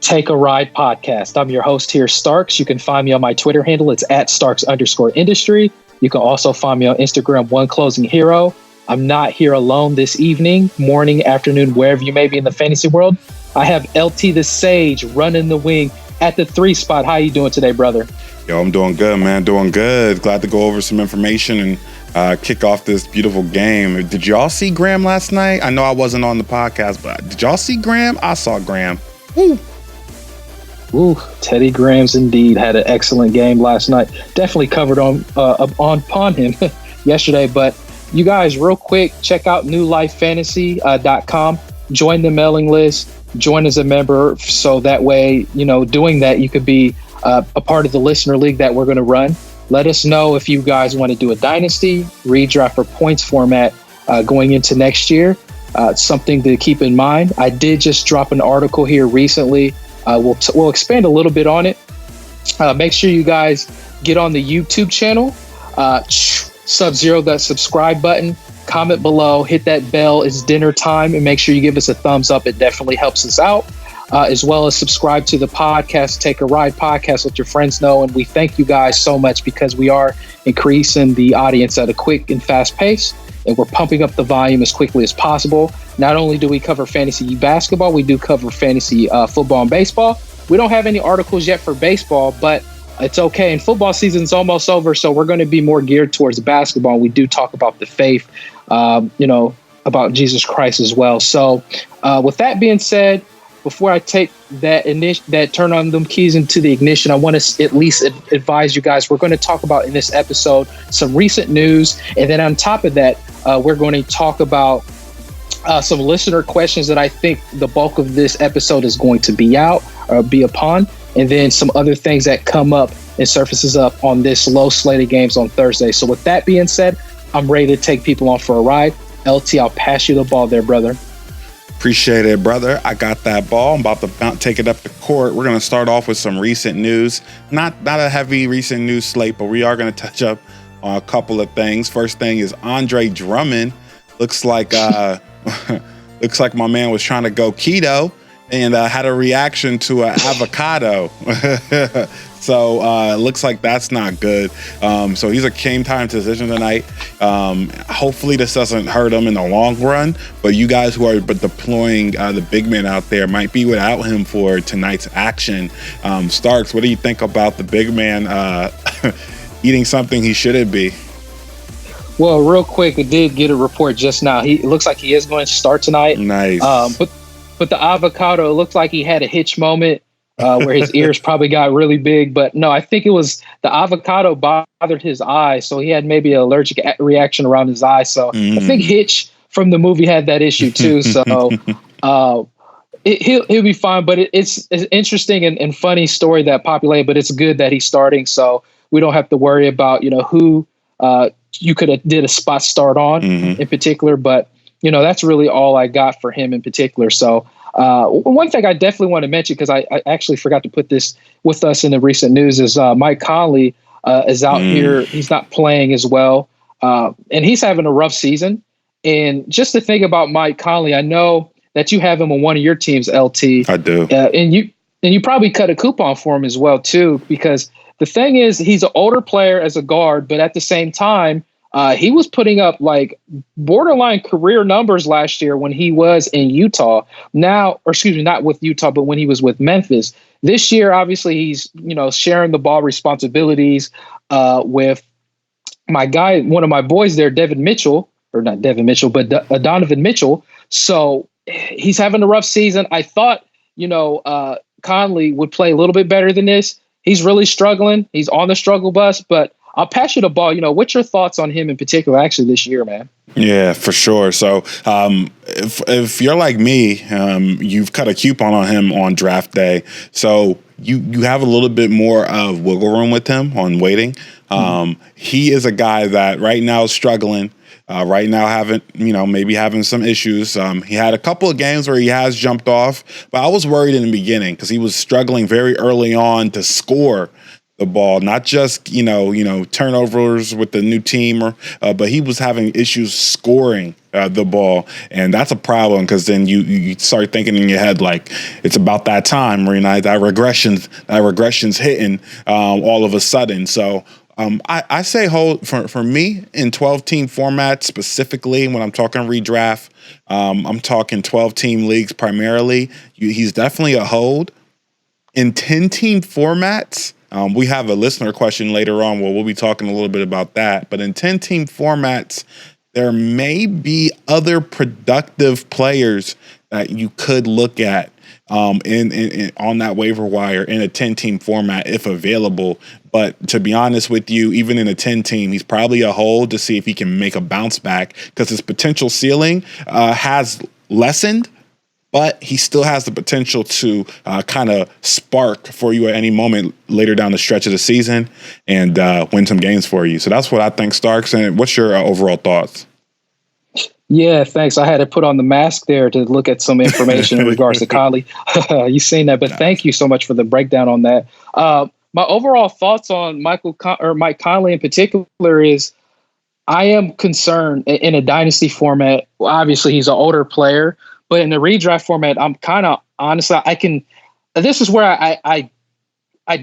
Take a Ride podcast. I'm your host here, Starks. You can find me on my Twitter handle. It's at Starks_industry. You can also find me on Instagram, OneClosingHero. I'm not here alone this evening, morning, afternoon, wherever you may be in the fantasy world. I have LT the Sage running the wing at the 3 spot. How you doing today, brother? Yo, I'm doing good, man. Doing good. Glad to go over some information and kick off this beautiful game. Did y'all see Graham last night? I know I wasn't on the podcast, but did y'all see Graham? I saw Graham. Woo. Ooh, Teddy Grahams indeed had an excellent game last night. Definitely covered upon him yesterday. But you guys, real quick, check out newlifefantasy.com. Join the mailing list. Join as a member, so that way, doing that, you could be a part of the listener league that we're going to run. Let us know if you guys want to do a dynasty redraft or points format going into next year. Something to keep in mind. I did just drop an article here recently. We'll expand a little bit on it. Make sure you guys get on the YouTube channel. Sub-zero that subscribe button. Comment below. Hit that bell. It's dinner time, and make sure you give us a thumbs up. It definitely helps us out. As well as subscribe to the podcast, Take a Ride podcast, let your friends know. And we thank you guys so much because we are increasing the audience at a quick and fast pace, and we're pumping up the volume as quickly as possible. Not only do we cover fantasy basketball, we do cover fantasy football and baseball. We don't have any articles yet for baseball, but it's okay. And football season's almost over, so we're going to be more geared towards basketball. We do talk about the faith, about Jesus Christ as well. So with that being said, before I take that turn on them keys into the ignition, I want to at least advise you guys, we're going to talk about in this episode some recent news. And then on top of that, we're going to talk about some listener questions that I think the bulk of this episode is going to be upon. And then some other things that come up and surfaces up on this low slate of games on Thursday. So with that being said, I'm ready to take people on for a ride. LT, I'll pass you the ball there, brother. Appreciate it, brother. I got that ball. I'm about to take it up the court. We're going to start off with some recent news. Not a heavy recent news slate, but we are going to touch up on a couple of things. First thing is Andre Drummond. Looks like my man was trying to go keto and had a reaction to an avocado. So it looks like that's not good. So he's a game time decision tonight. Hopefully this doesn't hurt him in the long run, but you guys who are deploying the big man out there might be without him for tonight's action. Starks, what do you think about the big man eating something he shouldn't be? Well, real quick, I did get a report just now. It looks like he is going to start tonight. Nice. But the avocado, it looked like he had a hitch moment where his ears probably got really big. But no, I think it was the avocado bothered his eye. So he had maybe an allergic reaction around his eye. So I think Hitch from the movie had that issue too. So he'll be fine. But it's an interesting and funny story that populated. But it's good that he's starting. So we don't have to worry about, who you could have did a spot start on in particular. But, that's really all I got for him in particular. So one thing I definitely want to mention, because I actually forgot to put this with us in the recent news, is Mike Conley is out here. He's not playing as well. And he's having a rough season. And just to think about Mike Conley, I know that you have him on one of your teams, LT. I do. And you probably cut a coupon for him as well, too, because the thing is, he's an older player as a guard, but at the same time, he was putting up like borderline career numbers last year when he was in Utah. Now, or excuse me, not with Utah, but when he was with Memphis. This year, obviously, he's sharing the ball responsibilities with my guy, one of my boys there, Donovan Mitchell. So he's having a rough season. I thought Conley would play a little bit better than this. He's really struggling. He's on the struggle bus, but I'll pass you the ball. What's your thoughts on him in particular, actually, this year, man? Yeah, for sure. So if you're like me, you've cut a coupon on him on draft day. So you have a little bit more of wiggle room with him on waiting. He is a guy that right now is struggling. Right now, maybe having some issues. He had a couple of games where he has jumped off, but I was worried in the beginning because he was struggling very early on to score. the ball, not just turnovers with the new team, but he was having issues scoring the ball, and that's a problem because then you start thinking in your head like it's about that time where that regression's hitting all of a sudden. So I say hold for me in 12-team format specifically when I'm talking redraft. I'm talking 12-team leagues primarily. He's definitely a hold. In 10-team formats, we have a listener question later on where we'll be talking a little bit about that. But in 10-team formats, there may be other productive players that you could look at in on that waiver wire in a 10-team format if available. But to be honest with you, even in a 10-team, he's probably a hold to see if he can make a bounce back because his potential ceiling has lessened. But he still has the potential to kind of spark for you at any moment later down the stretch of the season and win some games for you. So that's what I think, Starks. And what's your overall thoughts? Yeah, thanks. I had to put on the mask there to look at some information in regards to Conley. You've seen that, but thank you so much for the breakdown on that. My overall thoughts on Mike Conley in particular is I am concerned in a dynasty format. Well, obviously, he's an older player. But in the redraft format, I'm kind of honestly, this is where I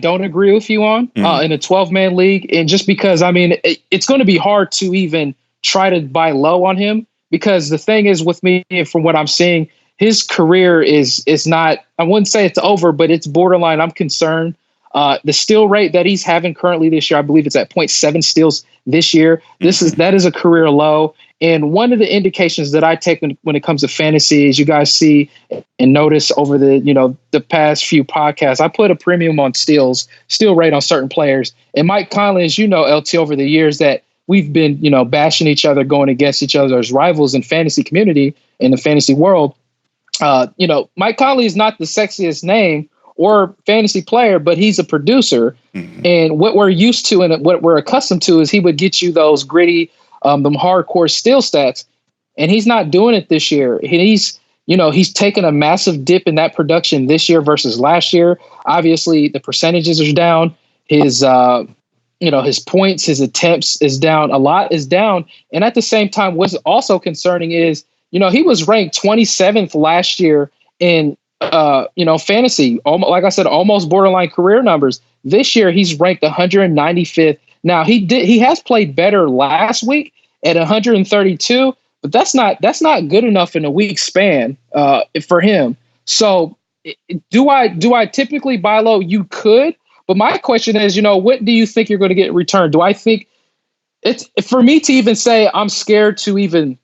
don't agree with you on in a 12-man league. And just because, it's going to be hard to even try to buy low on him because the thing is with me, from what I'm seeing, his career is not, I wouldn't say it's over, but it's borderline. I'm concerned. The steal rate that he's having currently this year, I believe it's at 0.7 steals this year. That is a career low. And one of the indications that I take when it comes to fantasy is you guys see and notice over the past few podcasts, I put a premium on steal rate on certain players. And Mike Conley, as you know, LT, over the years that we've been, bashing each other, going against each other as rivals in fantasy community, in the fantasy world. Mike Conley is not the sexiest name or fantasy player, but he's a producer. Mm-hmm. And what we're used to and what we're accustomed to is he would get you those gritty, them hardcore steal stats, and he's not doing it this year. He's taken a massive dip in that production this year versus last year. Obviously, the percentages are down. His points, his attempts is down. A lot is down. And at the same time, what's also concerning is, he was ranked 27th last year in fantasy. Like I said, almost borderline career numbers. This year, he's ranked 195th. Now he has played better last week at 132, but that's not good enough in a week span for him. So do I typically buy low? You could, but my question is, what do you think you're going to get in return? Do I think it's for me to even say I'm scared to even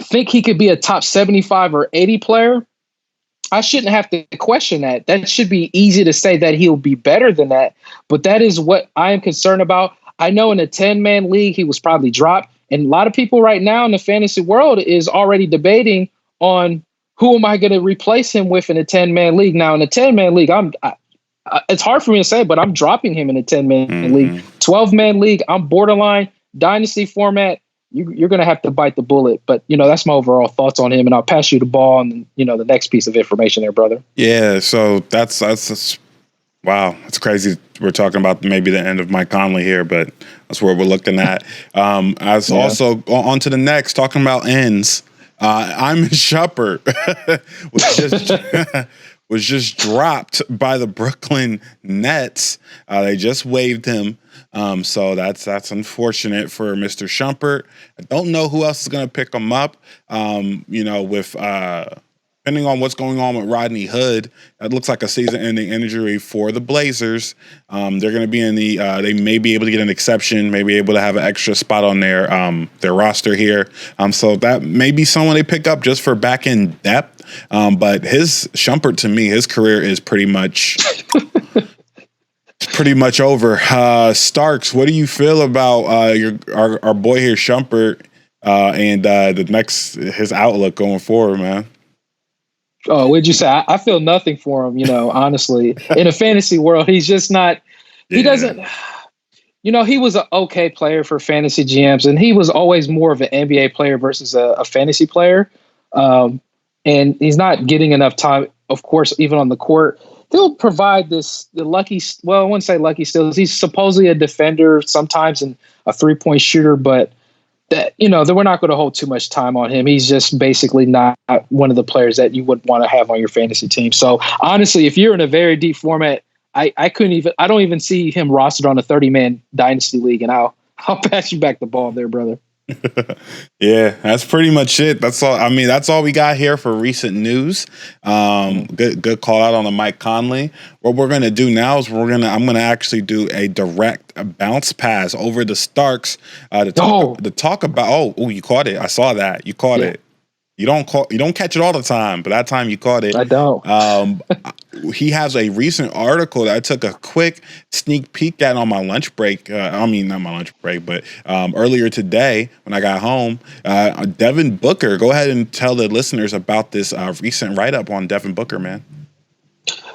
think he could be a top 75 or 80 player? I shouldn't have to question that. That should be easy to say that he'll be better than that. But that is what I am concerned about. I know in a 10-man league, he was probably dropped. And a lot of people right now in the fantasy world is already debating on who am I going to replace him with in a 10-man league. Now, in a 10-man league, it's hard for me to say, but I'm dropping him in a 10-man league. 12-man league, I'm borderline. Dynasty format, you're going to have to bite the bullet. But, that's my overall thoughts on him. And I'll pass you the ball and, the next piece of information there, brother. Yeah, so that's wow, it's crazy. We're talking about maybe the end of Mike Conley here, but that's where we're looking at. Also on to the next, talking about ends. I'm Shumpert was just dropped by the Brooklyn Nets. They just waived him. So that's unfortunate for Mr. Shumpert. I don't know who else is going to pick him up. With depending on what's going on with Rodney Hood, that looks like a season-ending injury for the Blazers. They're going to be in the. They may be able to get an exception, may be able to have an extra spot on their roster here. So that may be someone they pick up just for back-end depth. But Shumpert, to me, his career is pretty much over. Starks, what do you feel about our boy here, Shumpert, and his outlook going forward, man? Oh, what'd you say? I feel nothing for him, honestly. In a fantasy world, he's just not, he doesn't, he was an okay player for fantasy GMs, and he was always more of an NBA player versus a fantasy player. And he's not getting enough time, of course, even on the court. still provide the lucky. Well, I wouldn't say lucky steals. He's supposedly a defender sometimes and a 3-point shooter, but that that we're not going to hold too much time on him. He's just basically not one of the players that you would want to have on your fantasy team. So honestly, if you're in a very deep format, I don't even see him rostered on a 30-man dynasty league, and I'll pass you back the ball there, brother. Yeah, that's pretty much it. That's all. I mean, that's all we got here for recent news. Good call out on the Mike Conley. What we're gonna do now is I'm gonna actually do a direct bounce pass over the Starks to talk about. Oh, you caught it. I saw that. You caught it. You don't catch it all the time, but that time you caught it. I don't. He has a recent article that I took a quick sneak peek at on my lunch break. I mean, not my lunch break, but earlier today when I got home. Devin Booker, go ahead and tell the listeners about this recent write-up on Devin Booker, man.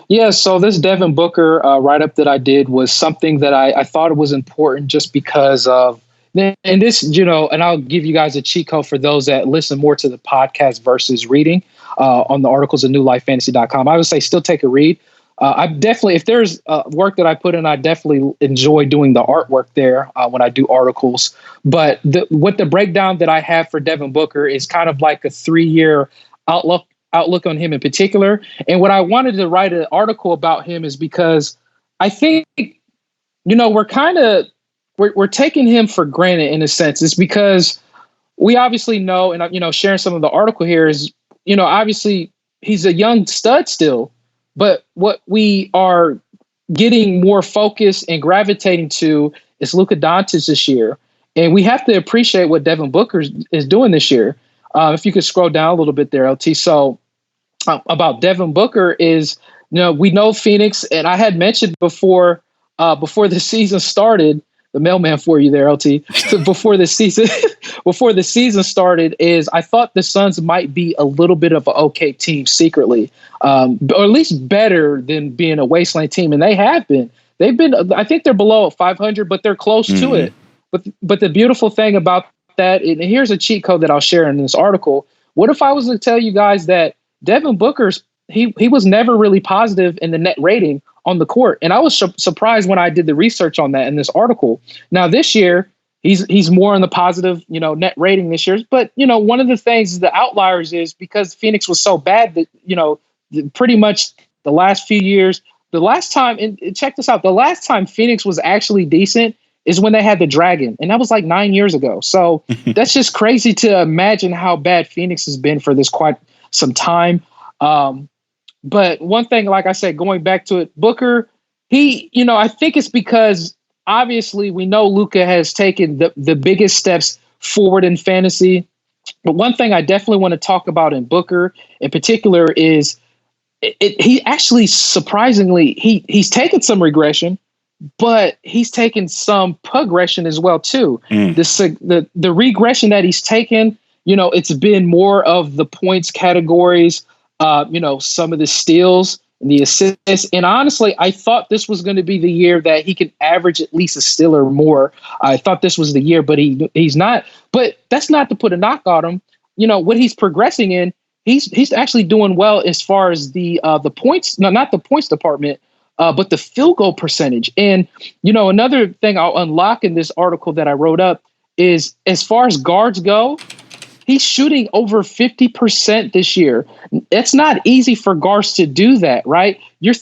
Yeah, so this Devin Booker write-up that I did was something that I thought it was important just because of, and this, and I'll give you guys a cheat code for those that listen more to the podcast versus reading on the articles at newlifefantasy.com. I would say still take a read. I definitely, if there's work that I put in, I definitely enjoy doing the artwork there when I do articles. But what the breakdown that I have for Devin Booker is kind of like a 3-year outlook on him in particular. And what I wanted to write an article about him is because I think, we're taking him for granted in a sense. It's because we obviously know, and, sharing some of the article here is, obviously he's a young stud still, but what we are getting more focused and gravitating to is Luka Doncic this year. And we have to appreciate what Devin Booker is doing this year. If you could scroll down a little bit there, LT. So about Devin Booker is, we know Phoenix, and I had mentioned before the season started, the mailman for you there, LT. So before the season started, is I thought the Suns might be a little bit of an okay team secretly, or at least better than being a wasteland team, and they have been. They've been. I think they're below 500, but they're close to it. But the beautiful thing about that, and here's a cheat code that I'll share in this article. What if I was to tell you guys that Devin Booker's he was never really positive in the net rating on the court, and I was surprised when I did the research on that in this article. Now this year he's more on the positive, net rating this year. But one of the things the outliers is because Phoenix was so bad that pretty much the last few years, the last time, and check this out, the last time Phoenix was actually decent is when they had the Dragon, and that was like 9 years ago. So that's just crazy to imagine how bad Phoenix has been for this quite some time. But one thing, like I said, going back to it, Booker, I think it's because obviously we know Luka has taken the biggest steps forward in fantasy. But one thing I definitely want to talk about in Booker in particular is he actually, surprisingly, he's taken some regression, but he's taken some progression as well too. The regression that he's taken, it's been more of the points categories, some of the steals and the assists. And honestly, I thought this was going to be the year that he could average at least a steal or more. I thought this was the year, but he's not. But that's not to put a knock on him. What he's progressing in, he's actually doing well as far as the points, not the points department, but the field goal percentage. And, another thing I'll unlock in this article that I wrote up is as far as guards go, he's shooting over 50% this year. It's not easy for guards to do that, right?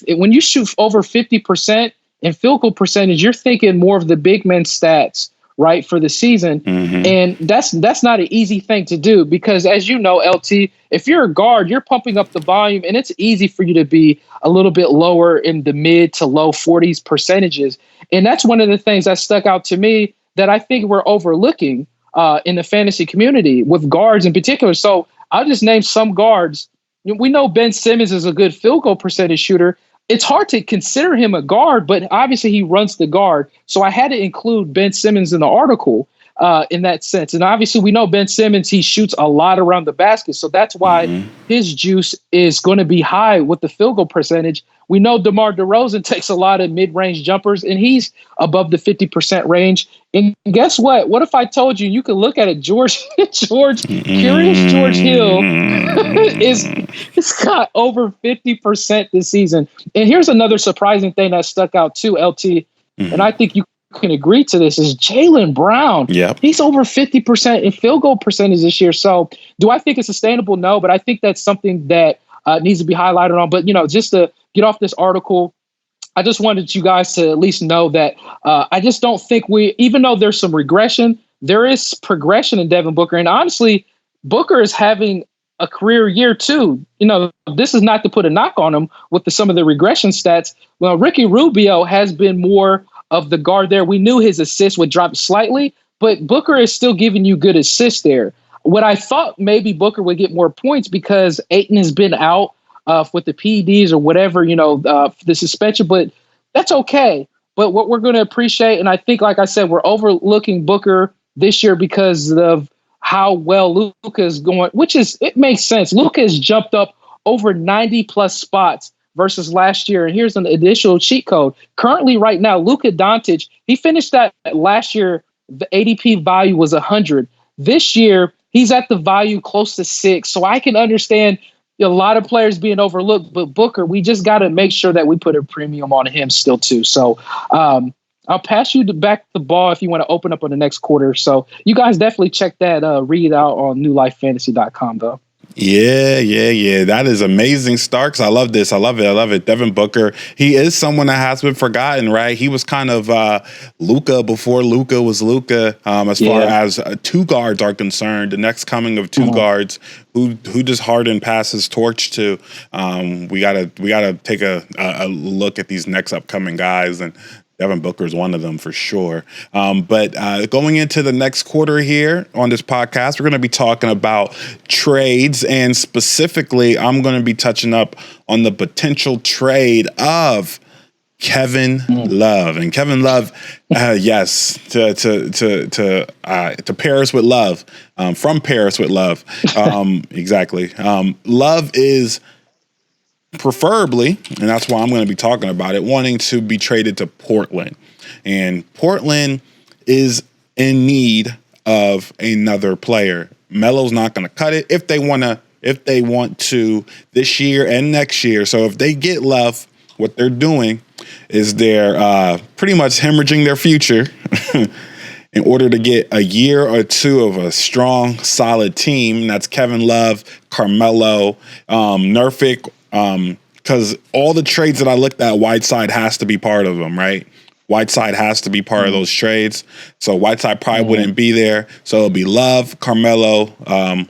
When you shoot over 50% in field goal percentage, you're thinking more of the big man stats, right, for the season. Mm-hmm. And that's not an easy thing to do because, as you know, LT, if you're a guard, you're pumping up the volume, and it's easy for you to be a little bit lower in the mid to low 40s percentages. And that's one of the things that stuck out to me that I think we're overlooking in the fantasy community with guards in particular. So I'll just name some guards. We know Ben Simmons is a good field goal percentage shooter. It's hard to consider him a guard, but obviously he runs the guard. So I had to include Ben Simmons in the article. in that sense. And obviously we know Ben Simmons, he shoots a lot around the basket. So that's why his juice is going to be high with the field goal percentage. We know DeMar DeRozan takes a lot of mid-range jumpers, and he's above the 50% range. And guess what? What if I told you could look at it? Curious George Hill is got over 50% this season. And here's another surprising thing that stuck out too, LT, and I think you can agree to this, is Jaylen Brown. Yep. He's over 50% in field goal percentage this year. So do I think it's sustainable? No, but I think that's something that needs to be highlighted on. But, just to get off this article, I just wanted you guys to at least know that I just don't think even though there's some regression, there is progression in Devin Booker. And honestly, Booker is having a career year too. This is not to put a knock on him with some of the regression stats. Well, Ricky Rubio has been more of the guard there. We knew his assists would drop slightly, but Booker is still giving you good assists there. What I thought maybe Booker would get more points because Ayton has been out with the PEDs or whatever, the suspension, but that's okay. But what we're going to appreciate, and I think, like I said, we're overlooking Booker this year because of how well Luka is going, it makes sense. Luka has jumped up over 90 plus spots versus last year. And here's an additional cheat code. Currently, right now, Luka Doncic, he finished that last year. The ADP value was 100. This year, he's at the value close to 6. So I can understand a lot of players being overlooked, but Booker, we just got to make sure that we put a premium on him still too. So I'll pass you back the ball if you want to open up on the next quarter. So you guys definitely check that read out on newlifefantasy.com though. Yeah. That is amazing, Starks. I love this. I love it. Devin Booker, he is someone that has been forgotten, right? He was kind of Luka before Luka was Luka, as far as two guards are concerned. The next coming of two guards who does Harden pass his torch to. We gotta take a look at these next upcoming guys, and Devin Booker is one of them for sure. But going into the next quarter here on this podcast, we're going to be talking about trades, and specifically, I'm going to be touching up on the potential trade of Kevin Love. And Kevin Love, yes, to Paris with Love, from Paris with Love, exactly. Love is preferably, and that's why I'm going to be talking about it, wanting to be traded to Portland. And Portland is in need of another player. Melo's not going to cut it if they want to this year and next year. So if they get Love, what they're doing is they're pretty much hemorrhaging their future in order to get a year or two of a strong, solid team. And that's Kevin Love, Carmelo, Nurkic, because all the trades that I looked at, Whiteside has to be part of them, right? Whiteside has to be part of those trades. So Whiteside probably wouldn't be there. So it'll be Love, Carmelo,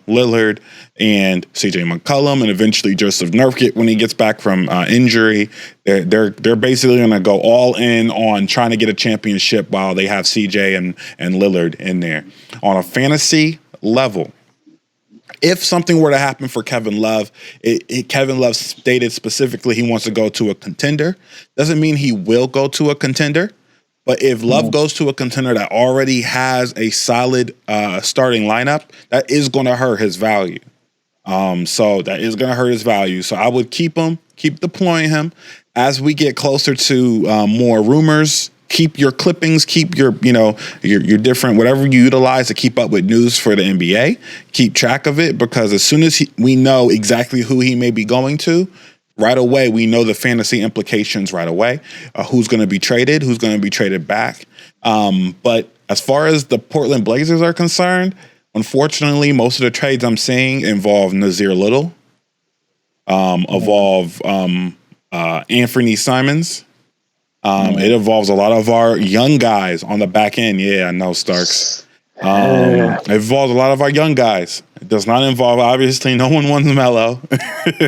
Lillard, and CJ McCollum, and eventually Joseph Nurkic when he gets back from injury. They're basically going to go all in on trying to get a championship while they have CJ and Lillard in there. On a fantasy level, if something were to happen for Kevin Love, Kevin Love stated specifically he wants to go to a contender. Doesn't mean he will go to a contender, but if Love goes to a contender that already has a solid starting lineup, that is going to hurt his value. So that is going to hurt his value. So I would keep deploying him as we get closer to more rumors. Keep your clippings, keep your different, whatever you utilize to keep up with news for the NBA. Keep track of it, because as soon as we know exactly who he may be going to, right away, we know the fantasy implications right away. Who's going to be traded, who's going to be traded back. But as far as the Portland Blazers are concerned, unfortunately, most of the trades I'm seeing involve Nazir Little, involve Anthony Simons. It involves a lot of our young guys on the back end. Yeah, I know, Starks. It involves a lot of our young guys. It does not involve, obviously, no one wants Melo,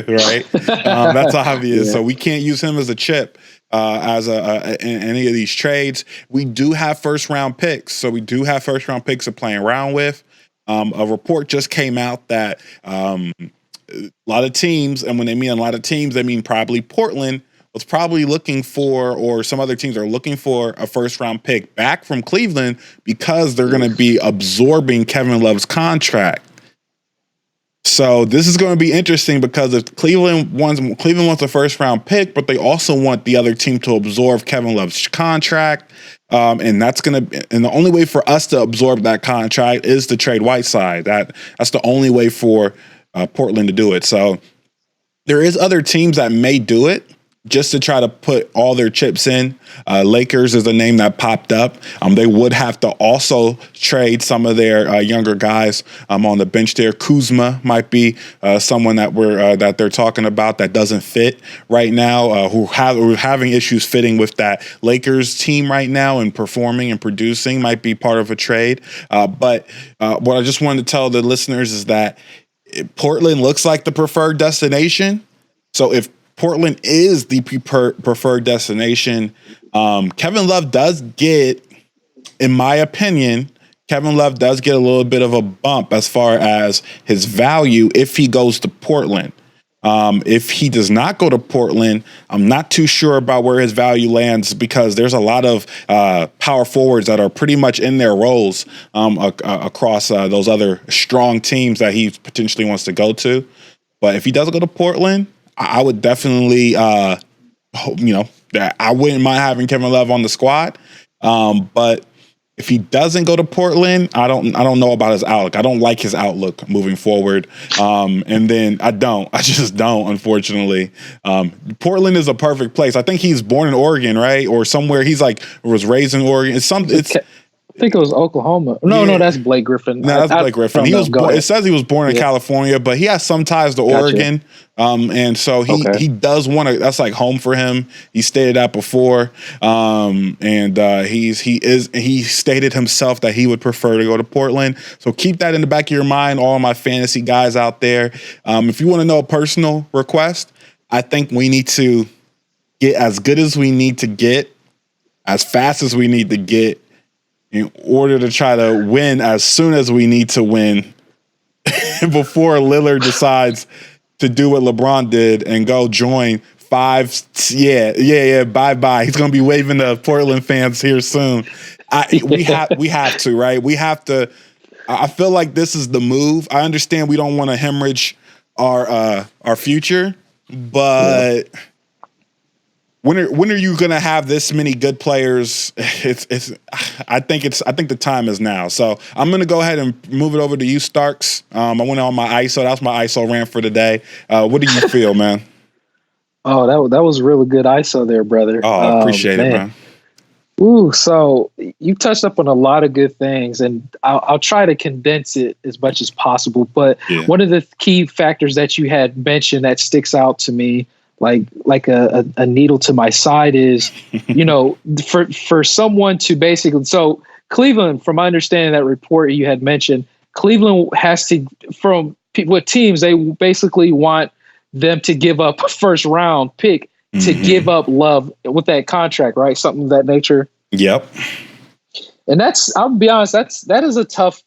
right? That's obvious. Yeah. So we can't use him as a chip in any of these trades. We do have first-round picks. So we do have first-round picks to play around with. A report just came out that a lot of teams, and when they mean a lot of teams, they mean probably Portland, was probably looking for, or some other teams are looking for, a first-round pick back from Cleveland because they're going to be absorbing Kevin Love's contract. So this is going to be interesting because if Cleveland wants a first-round pick, but they also want the other team to absorb Kevin Love's contract, and the only way for us to absorb that contract is to trade Whiteside. That's the only way for Portland to do it. So there is other teams that may do it just to try to put all their chips in. Lakers is a name that popped up. They would have to also trade some of their younger guys on the bench there. Kuzma might be someone that they're talking about that doesn't fit right now, who are having issues fitting with that Lakers team right now and performing and producing, might be part of a trade. But what I just wanted to tell the listeners is that Portland looks like the preferred destination. So if Portland is the preferred destination, Kevin Love does get, in my opinion, a little bit of a bump as far as his value if he goes to Portland. If he does not go to Portland, I'm not too sure about where his value lands, because there's a lot of power forwards that are pretty much in their roles across those other strong teams that he potentially wants to go to. But if he doesn't go to Portland, I would definitely, that I wouldn't mind having Kevin Love on the squad. But if he doesn't go to Portland, I don't know about his outlook. I don't like his outlook moving forward. And then I just don't, unfortunately. Portland is a perfect place. I think he's born in Oregon, right? Or somewhere. He's was raised in Oregon. I think it was Oklahoma. No, that's Blake Griffin. No, that's Blake Griffin. It says he was born in California, but he has some ties to Oregon. And so he does want to. That's like home for him. He stated that before. He stated himself that he would prefer to go to Portland. So keep that in the back of your mind, all my fantasy guys out there. If you want to know a personal request, I think we need to get as good as we need to get, as fast as we need to get, in order to try to win as soon as we need to win before Lillard decides to do what LeBron did and go join five. Yeah. Bye. He's going to be waving the Portland fans here soon. We have to, right? We have to. I feel like this is the move. I understand we don't want to hemorrhage our future, but when are you going to have this many good players? I think the time is now. So I'm going to go ahead and move it over to you, Starks. I went on my ISO. That's my ISO rant for today. What do you feel, man? Oh, that was really good ISO there, brother. Oh, I appreciate it, man. Ooh, so you touched up on a lot of good things, and I'll try to condense it as much as possible. But one of the key factors that you had mentioned that sticks out to me, like a needle to my side, is, for someone to basically, so Cleveland, from my understanding that report you had mentioned, Cleveland has to, from with teams, they basically want them to give up a first round pick to give up Love with that contract, right? Something of that nature. Yep. And I'll be honest, that's a tough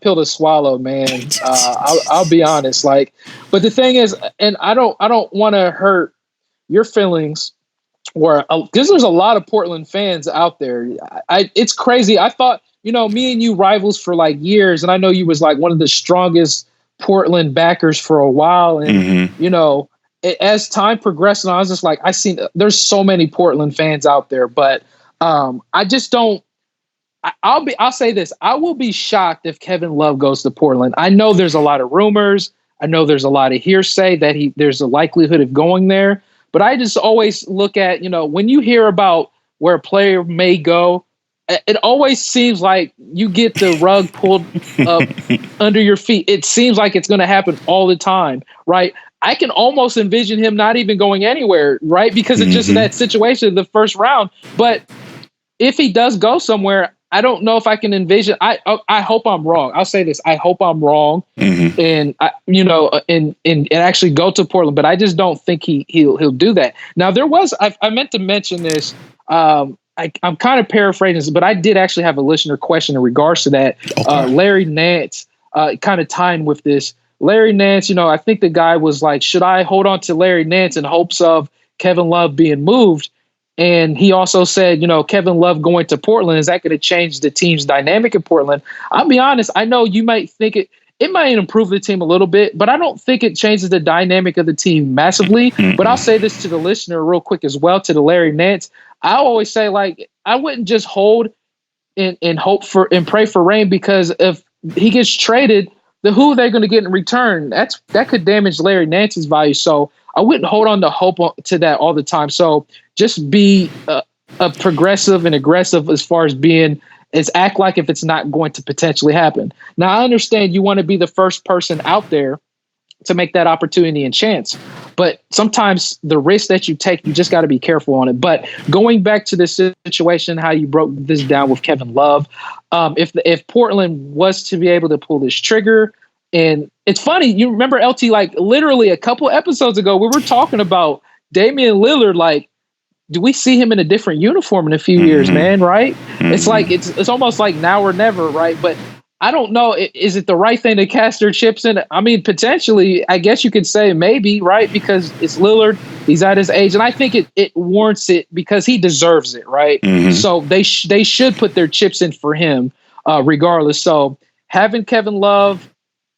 pill to swallow, man. I'll be honest. But the thing is, and I don't want to hurt your feelings, because there's a lot of Portland fans out there. It's crazy. I thought, me and you rivals for years, and I know you was one of the strongest Portland backers for a while. And, as time progressed, and I was just there's so many Portland fans out there, but I just don't. I'll say this. I will be shocked if Kevin Love goes to Portland. I know there's a lot of rumors. I know there's a lot of hearsay that there's a likelihood of going there. But I just always look at, when you hear about where a player may go, it always seems like you get the rug pulled up under your feet. It seems like it's going to happen all the time, right? I can almost envision him not even going anywhere, right? Because it's just that situation in the first round. But if he does go somewhere, I don't know if I can envision. I hope I'm wrong. I'll say this. I hope I'm wrong, and and actually go to Portland. But I just don't think he'll do that. Now I meant to mention this. I'm kind of paraphrasing, but I did actually have a listener question in regards to that. Okay. Larry Nance, kind of tying with this. Larry Nance, I think the guy was should I hold on to Larry Nance in hopes of Kevin Love being moved. And he also said, Kevin Love going to Portland, is that going to change the team's dynamic in Portland? I'll be honest. I know you might think it might improve the team a little bit, but I don't think it changes the dynamic of the team massively. Mm-hmm. But I'll say this to the listener real quick as well, to the Larry Nance. I always say, like, I wouldn't just hold and hope for and pray for rain, because if he gets traded, who are they going to get in return? That could damage Larry Nance's value. So I wouldn't hold on to hope to that all the time. So just be a progressive and aggressive as far as act like if it's not going to potentially happen. Now, I understand you want to be the first person out there to make that opportunity and chance, but sometimes the risk that you take, you just got to be careful on it. But going back to this situation, how you broke this down with Kevin Love, if Portland was to be able to pull this trigger, and it's funny, you remember, LT, like literally a couple episodes ago, we were talking about Damian Lillard, like, do we see him in a different uniform in a few years, man? Right? It's like it's almost like now or never, right? But I don't know. Is it the right thing to cast their chips in? I mean, potentially, I guess you could say maybe, right? Because it's Lillard. He's at his age. And I think it warrants it because he deserves it, right? So they should put their chips in for him regardless. So having Kevin Love,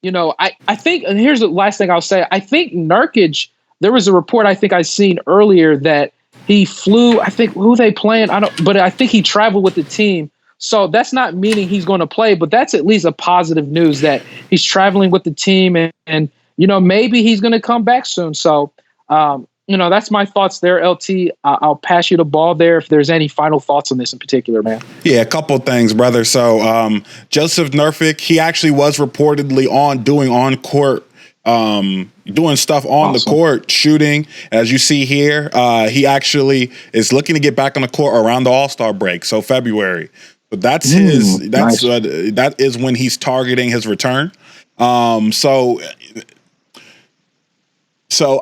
I think, and here's the last thing I'll say. I think Nurkic, there was a report I think I seen earlier that he flew, I think who they playing, but I think he traveled with the team. So that's not meaning he's going to play, but that's at least a positive news that he's traveling with the team and maybe he's going to come back soon. So, that's my thoughts there, LT. I'll pass you the ball there if there's any final thoughts on this in particular, man. Yeah, a couple of things, brother. So Joseph Nurkic, he actually was reportedly doing on-court doing stuff on the court, shooting. As you see here, he actually is looking to get back on the court around the All-Star break, so February. But that's nice. That is when he's targeting his return. So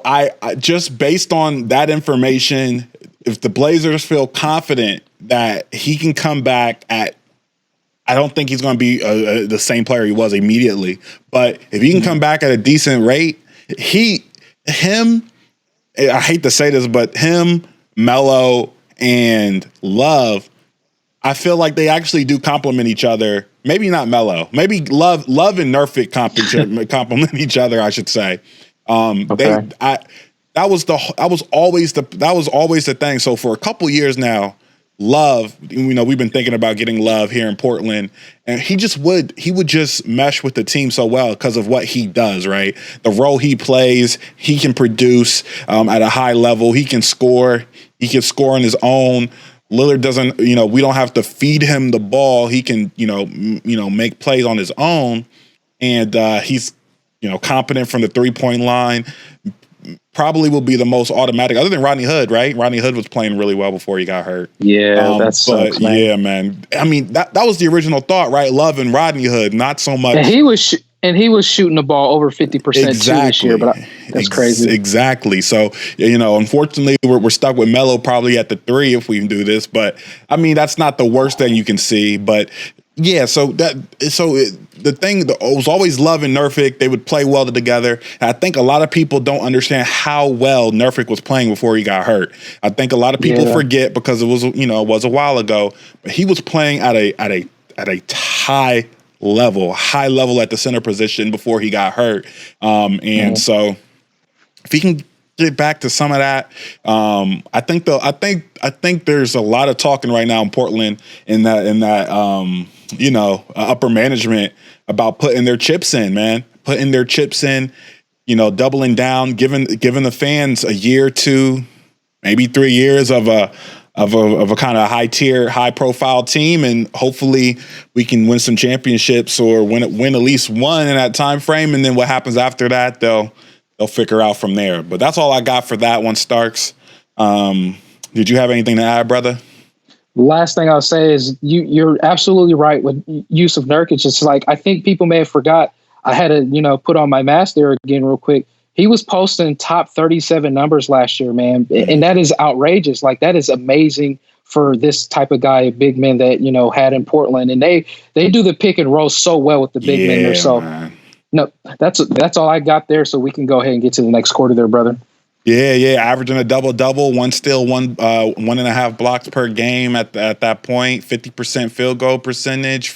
I just based on that information, if the Blazers feel confident that he can come back I don't think he's going to be the same player he was immediately. But if he can come back at a decent rate, I hate to say this, but him, Melo, and Love, I feel like they actually do complement each other. Maybe not Melo. Maybe Love and Nurkic complement each other, I should say. Okay. That was always the thing. So for a couple years now, Love, we've been thinking about getting Love here in Portland, and he would just mesh with the team so well because of what he does, right? The role he plays, he can produce at a high level. He can score. He can score on his own. Lillard doesn't, we don't have to feed him the ball. He can, make plays on his own, and he's, competent from the 3-point line. Probably will be the most automatic, other than Rodney Hood, right? Rodney Hood was playing really well before he got hurt. Yeah, that sucks, man. Yeah, man. I mean, that was the original thought, right? Love and Rodney Hood, not so much. And he was shooting the ball over 50% too this year, but that's crazy. Exactly. So, unfortunately, we're stuck with Melo probably at the 3 if we can do this. But I mean, that's not the worst thing you can see. But yeah, the thing it was always Love and Nurkic. They would play well together. And I think a lot of people don't understand how well Nurkic was playing before he got hurt. I think a lot of people forget because it was a while ago, but he was playing at a high level at the center position before he got hurt. So if he can get back to some of that, I think there's a lot of talking right now in Portland in that upper management about putting their chips in, man. Putting their chips in, doubling down, giving the fans a year, 2, maybe 3 years of a kind of high tier, high profile team, and hopefully we can win some championships or win at least one in that time frame. And then what happens after that, they'll figure out from there. But that's all I got for that one, Starks. Did you have anything to add, brother? The last thing I'll say is you're absolutely right with use of Nurkic. It's like, I think people may have forgot. I had to, put on my mask there again real quick. He was posting top 37 numbers last year, man. And that is outrageous. Like, that is amazing for this type of guy, a big man that, had in Portland. And they do the pick and roll so well with the big men there. So, man. No, that's all I got there. So we can go ahead and get to the next quarter there, brother. Yeah, averaging a double-double, one steal, 1.5 blocks per game at that point, 50% field goal percentage.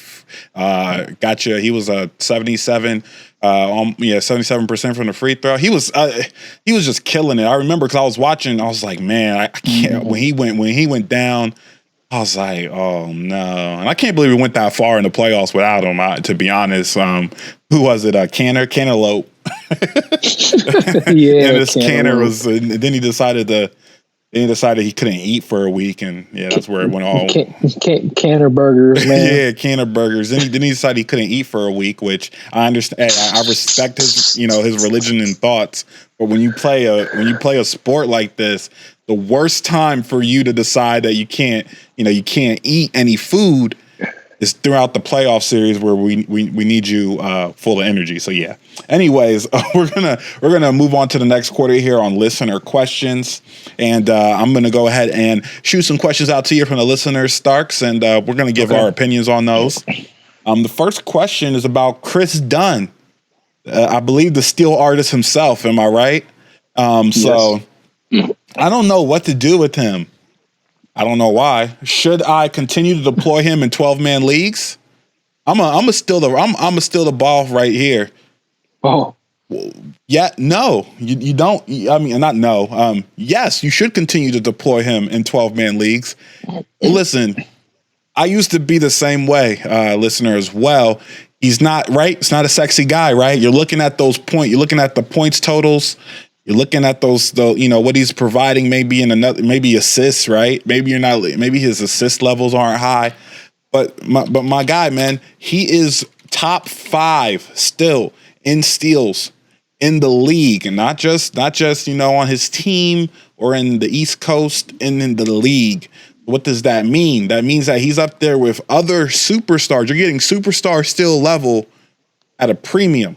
Gotcha. He was a 77% from the free throw. He was just killing it. I remember because I was watching. I was like, man, I can't. When he went down, I was like, oh no, and I can't believe we went that far in the playoffs without him. To be honest, who was it? Cantaloupe. Yeah, and this Canner was. And then he decided he couldn't eat for a week, and that's where it went all. Canner burgers, man. Yeah, Canner burgers. Then he decided he couldn't eat for a week, which I understand. I respect his religion and thoughts. But when you play a sport like this, the worst time for you to decide that you can't eat any food is throughout the playoff series where we need you full of energy. So yeah. Anyways, we're gonna move on to the next quarter here on listener questions, and I'm gonna go ahead and shoot some questions out to you from the listeners, Starks, and we're gonna give our opinions on those. The first question is about Chris Dunn. I believe the steel artist himself. Am I right? So I don't know what to do with him. I don't know why. Should I continue to deploy him in 12-man leagues? I'm a steal the ball right here. Oh. Yeah, no. You don't. I mean, not no. Yes, you should continue to deploy him in 12-man leagues. Listen, I used to be the same way, listener, as well. He's not right. It's not a sexy guy, right? You're looking at those you're looking at the points totals. You're looking at what he's providing, maybe maybe assists, right? Maybe his assist levels aren't high, but my guy, man, he is top 5 still in steals in the league, and not just on his team or in the East Coast and in the league. What does that mean? That means that he's up there with other superstars. You're getting superstar steal level at a premium.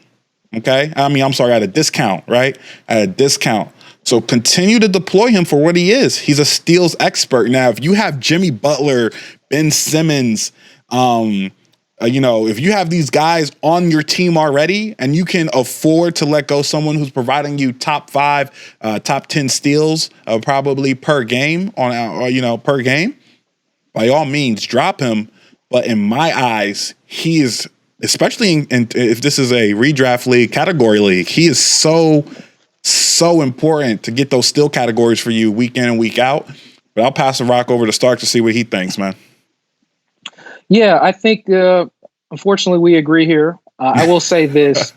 Okay. At a discount, right? At a discount. So continue to deploy him for what he is. He's a steals expert. Now, if you have Jimmy Butler, Ben Simmons, if you have these guys on your team already and you can afford to let go someone who's providing you top 5, top 10 steals probably per game per game, by all means, drop him. But in my eyes, he is, especially if this is a redraft league, category league, he is so important to get those steal categories for you week in and week out. But I'll pass the rock over to Stark to see what he thinks, man. Yeah, I think, unfortunately, we agree here. I will say this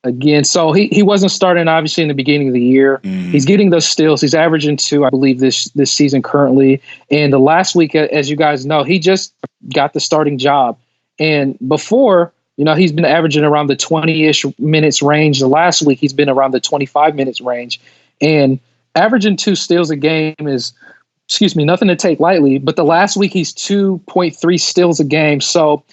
again. So he wasn't starting, obviously, in the beginning of the year. He's getting those steals. He's averaging 2, I believe, this season currently. And the last week, as you guys know, he just got the starting job. And before, he's been averaging around the 20-ish minutes range. The last week, he's been around the 25 minutes range. And averaging 2 steals a game is, nothing to take lightly. But the last week, he's 2.3 steals a game. So,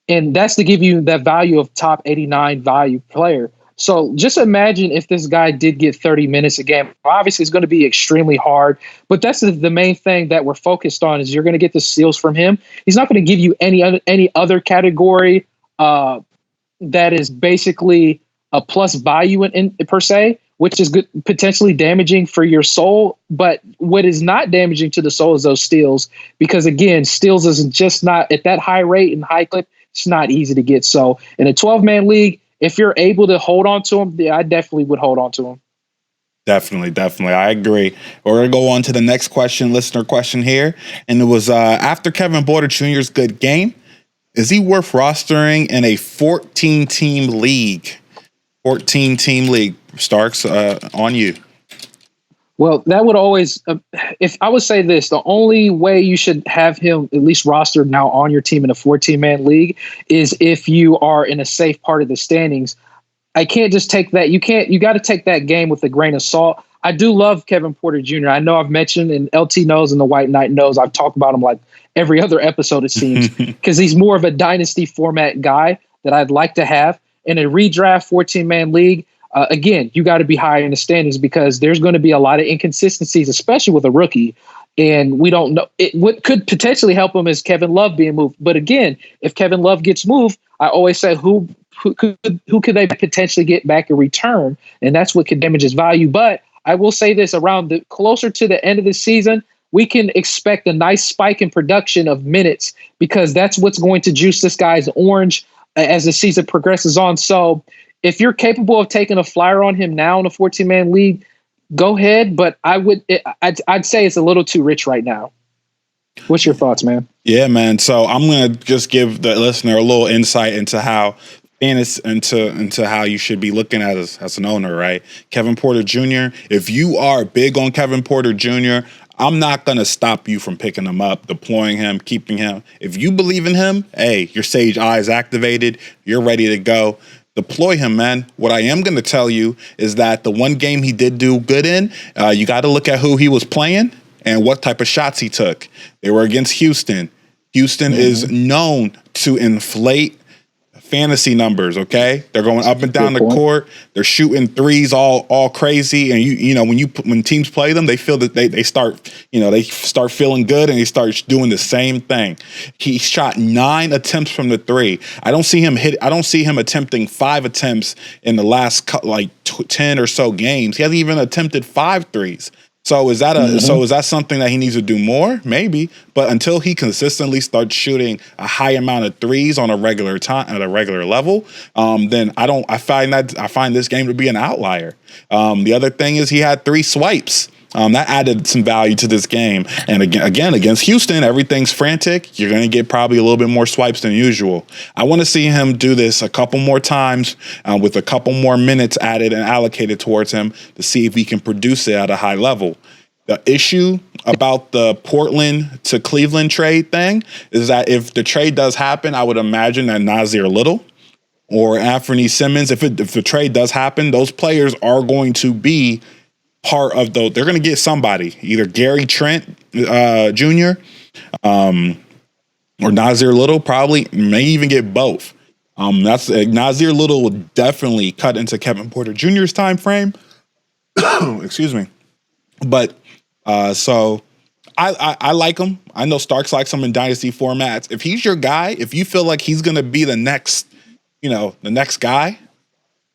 and that's to give you that value of top 89 value player. So just imagine if this guy did get 30 minutes a game. Obviously, it's going to be extremely hard, but that's the main thing that we're focused on is you're going to get the steals from him. He's not going to give you any other category that is basically a plus value in per se, which is good, potentially damaging for your soul. But what is not damaging to the soul is those steals, because again, steals is just not at that high rate and high clip. It's not easy to get. So in a 12-man league, if you're able to hold on to him, I definitely would hold on to him. Definitely. I agree. We're going to go on to the next listener question here. And it was after Kevin Porter Jr.'s good game, is he worth rostering in a 14-team league? 14-team league. Starks, on you. Well, that would always, if I would say this, the only way you should have him at least rostered now on your team in a 14-man league is if you are in a safe part of the standings. I can't just take that. You got to take that game with a grain of salt. I do love Kevin Porter Jr. I know I've mentioned, and LT knows, and the White Knight knows, I've talked about him like every other episode, it seems, because he's more of a dynasty format guy that I'd like to have in a redraft 14-man league. Again, you got to be high in the standings because there's going to be a lot of inconsistencies, especially with a rookie. And we don't know. What could potentially help him is Kevin Love being moved. But again, if Kevin Love gets moved, I always say who could they potentially get back in return? And that's what could damage his value. But I will say this, around the closer to the end of the season, we can expect a nice spike in production of minutes, because that's what's going to juice this guy's orange as the season progresses on. So if you're capable of taking a flyer on him now in a 14-man league, go ahead. But I'd say it's a little too rich right now. What's your thoughts, man? Yeah, man. So I'm going to just give the listener a little insight into how into how you should be looking at as an owner, right? Kevin Porter Jr., if you are big on Kevin Porter Jr., I'm not going to stop you from picking him up, deploying him, keeping him. If you believe in him, hey, your Sage Eye is activated. You're ready to go. Deploy him, man. What I am going to tell you is that the one game he did do good in, you got to look at who he was playing and what type of shots he took. They were against Houston. Houston is known to inflate fantasy numbers, okay? They're going up and down the court. They're shooting threes all crazy, and you know when teams play them, they feel that they start feeling good, and they start doing the same thing. He shot 9 attempts from the three. I don't see him attempting 5 attempts in the last 10 or so games. He hasn't even attempted 5 threes. So is that something that he needs to do more? Maybe, but until he consistently starts shooting a high amount of threes on a regular time at a regular level, then I find this game to be an outlier. The other thing is he had 3 swipes. That added some value to this game. And again, against Houston, everything's frantic. You're going to get probably a little bit more swipes than usual. I want to see him do this a couple more times with a couple more minutes added and allocated towards him to see if he can produce it at a high level. The issue about the Portland to Cleveland trade thing is that if the trade does happen, I would imagine that Nasir Little or Anthony Simmons, if the trade does happen, those players are going to be part of they're going to get somebody, either Gary Trent Jr. Or Nasir Little, probably may even get both. Nasir Little would definitely cut into Kevin Porter Jr.'s time frame. Excuse me. But so I like him. I know Starks likes him in dynasty formats. If he's your guy, if you feel like he's going to be the next guy,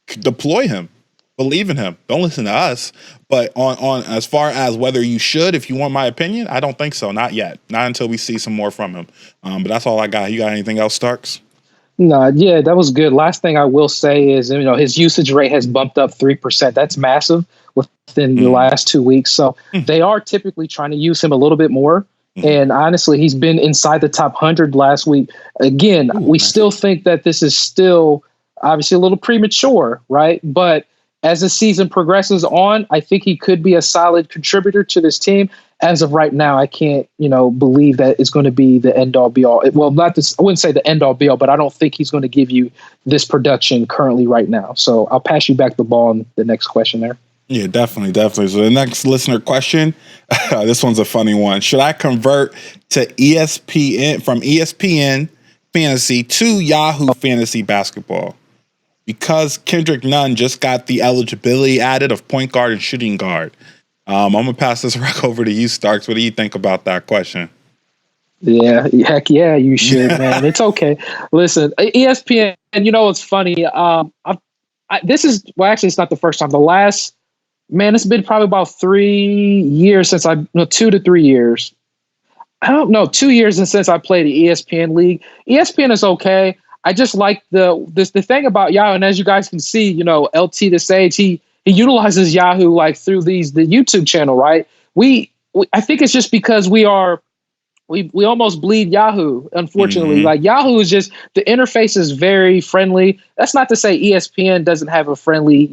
deploy him. Believe in him. Don't listen to us. But on as far as whether you should, if you want my opinion, I don't think so. Not yet. Not until we see some more from him. But that's all I got. You got anything else, Starks? No, yeah, that was good. Last thing I will say is, his usage rate has bumped up 3%. That's massive within the last 2 weeks. So they are typically trying to use him a little bit more. And honestly, he's been inside the top 100 last week. Again, we still think that this is still obviously a little premature, right? But as the season progresses on, I think he could be a solid contributor to this team. As of right now, I can't, believe that it's going to be the end all be all. Well, not this. I wouldn't say the end all be all, but I don't think he's going to give you this production currently right now. So I'll pass you back the ball on the next question there. Yeah, definitely. So the next listener question, this one's a funny one. Should I convert to ESPN from ESPN Fantasy to Yahoo Fantasy Basketball? Because Kendrick Nunn just got the eligibility added of point guard and shooting guard. I'm going to pass this rock over to you, Starks. What do you think about that question? Yeah, heck yeah, you should, man. It's okay. Listen, ESPN, it's funny. It's not the first time. It's been probably about 3 years 2 to 3 years. I don't know, 2 years since I played the ESPN league. ESPN is okay. I just like the thing about Yahoo, and as you guys can see, LT the Sage, he utilizes Yahoo like through the YouTube channel, right? I think it's just because we almost bleed Yahoo, unfortunately. Mm-hmm. Like Yahoo is just, the interface is very friendly. That's not to say ESPN doesn't have a friendly,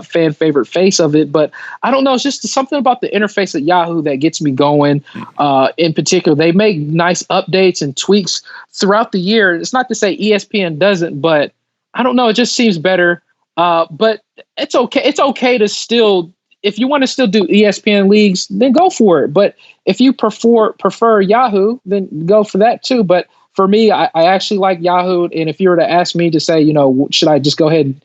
fan favorite face of it, but I don't know. It's just something about the interface at Yahoo that gets me going. In particular, they make nice updates and tweaks throughout the year. It's not to say ESPN doesn't, but I don't know. It just seems better. But it's okay. It's okay to still, if you want to still do ESPN leagues, then go for it. But if you prefer Yahoo, then go for that too. But for me, I actually like Yahoo. And if you were to ask me to say, should I just go ahead and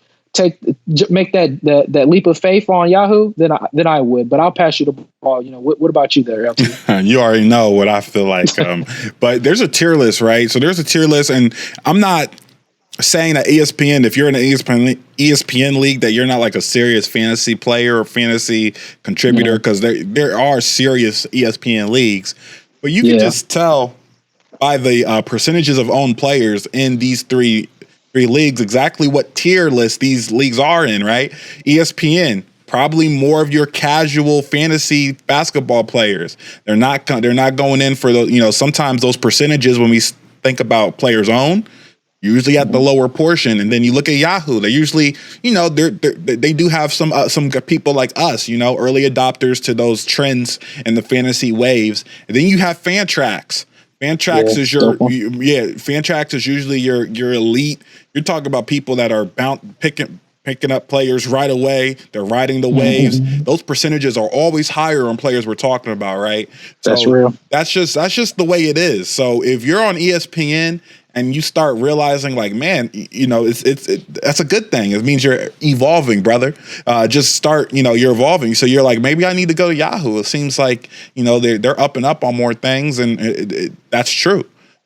make that leap of faith on Yahoo, then I would. But I'll pass you the ball. What about you there, LT? You already know what I feel like. But there's a tier list, right? So there's a tier list, and I'm not saying that ESPN, if you're in an ESPN league, that you're not like a serious fantasy player or fantasy contributor, because there are serious ESPN leagues, but you can just tell by the percentages of owned players in these three leagues exactly what tier list these leagues are in, right? ESPN, probably more of your casual fantasy basketball players. They're not going in for the, sometimes those percentages when we think about players owned, usually at the lower portion. And then you look at Yahoo, they usually, they do have some people like us, early adopters to those trends and the fantasy waves. And then you have Fantrax. Fantrax is Fantrax is usually your elite. You're talking about people that are picking up players right away. They're riding the waves. Those percentages are always higher on players we're talking about, right? That's real. That's just the way it is. So if you're on ESPN and you start realizing, like, man, that's a good thing. It means you're evolving, brother. Just start, you're evolving. So you're like, maybe I need to go to Yahoo. It seems like, they're up and up on more things, and that's true.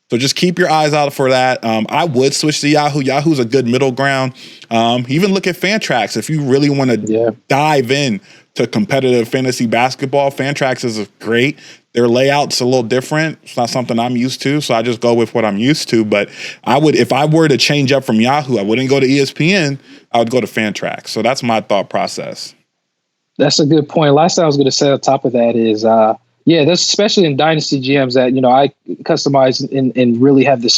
So just keep your eyes out for that. I would switch to Yahoo. Yahoo's a good middle ground. Even look at Fantrax if you really want to dive in to competitive fantasy basketball. Fantrax is great. Their layout's a little different. It's not something I'm used to, so I just go with what I'm used to. But if I were to change up from Yahoo, I wouldn't go to ESPN. I would go to Fantrax. So that's my thought process. That's a good point. Last thing I was going to say on top of that is, that's especially in Dynasty GMs that, I customize and really have the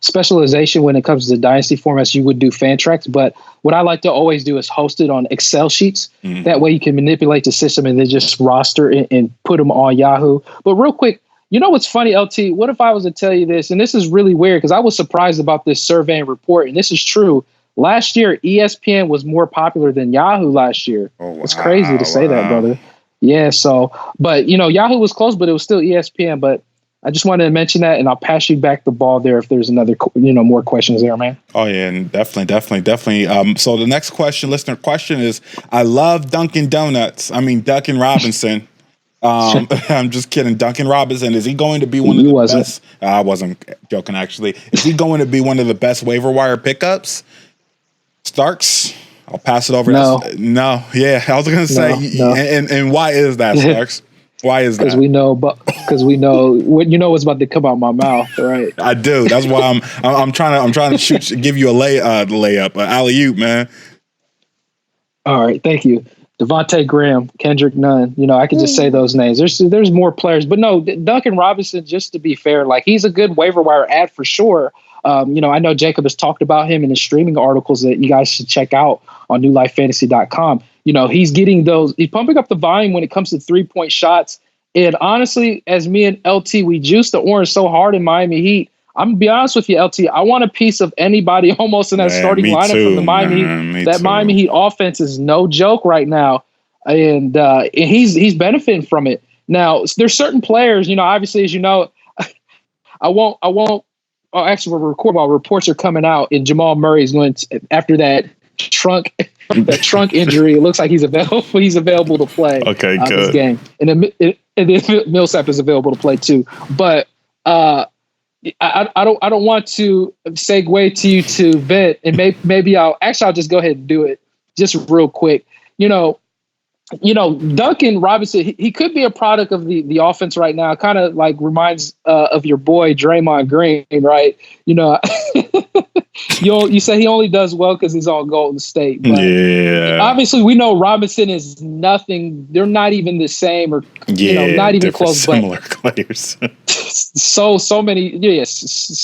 specialization when it comes to Dynasty formats. You would do Fantrax, but what I like to always do is host it on Excel sheets. That way you can manipulate the system and then just roster and put them on Yahoo. But real quick, what's funny, LT? What if I was to tell you this? And this is really weird because I was surprised about this survey and report, and this is true. Last year, ESPN was more popular than Yahoo last year. Oh, wow, it's crazy to say that, brother. Yeah, so, but, Yahoo was close, but it was still ESPN. But I just wanted to mention that, and I'll pass you back the ball there if there's another, more questions there, man. Oh, yeah, and definitely. So the next listener question is, I love Dunkin' Robinson. I'm just kidding. Duncan Robinson, is he going to be one of the best? I wasn't joking, actually. Is he going to be one of the best waiver wire pickups? Starks? I'll pass it over. No. Yeah, I was going to say, no. And why is that, Starks? Why is that? Because we know what's about to come out my mouth, right? I do. That's why I'm trying to give you a layup, an alley-oop, man. All right, thank you. Devontae Graham, Kendrick Nunn. I could just say those names. There's more players, but no, Duncan Robinson. Just to be fair, like, he's a good waiver wire ad for sure. I know Jacob has talked about him in his streaming articles that you guys should check out on newlifefantasy.com. He's getting those. He's pumping up the volume when it comes to 3-point shots. And honestly, as me and LT, we juiced the orange so hard in Miami Heat. I'm gonna be honest with you, LT. I want a piece of anybody almost in that starting lineup from the Miami Heat. That Miami Heat offense is no joke right now, and he's benefiting from it. Now, there's certain players, obviously, as you know, I won't. Actually, we're recording while reports are coming out, and Jamal Murray is going to, after that trunk injury. It looks like he's available to play. Okay, good. This game, and then Millsap is available to play too. But I don't want to segue to you to vent, and maybe I'll just go ahead and do it just real quick. Duncan Robinson, he could be a product of the offense right now. Kind of like reminds of your boy Draymond Green, right? You say he only does well because he's on Golden State. But obviously, we know Robinson is nothing. They're not even the same, or not even close. Similar players. so many,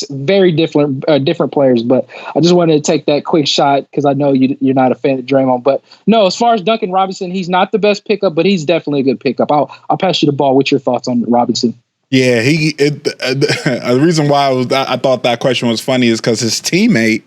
very different players. But I just wanted to take that quick shot because I know you're not a fan of Draymond. But no, as far as Duncan Robinson, he's not the best pickup, but he's definitely a good pickup. I'll pass you the ball. What's your thoughts on Robinson? Yeah, the reason why I thought that question was funny is because his teammate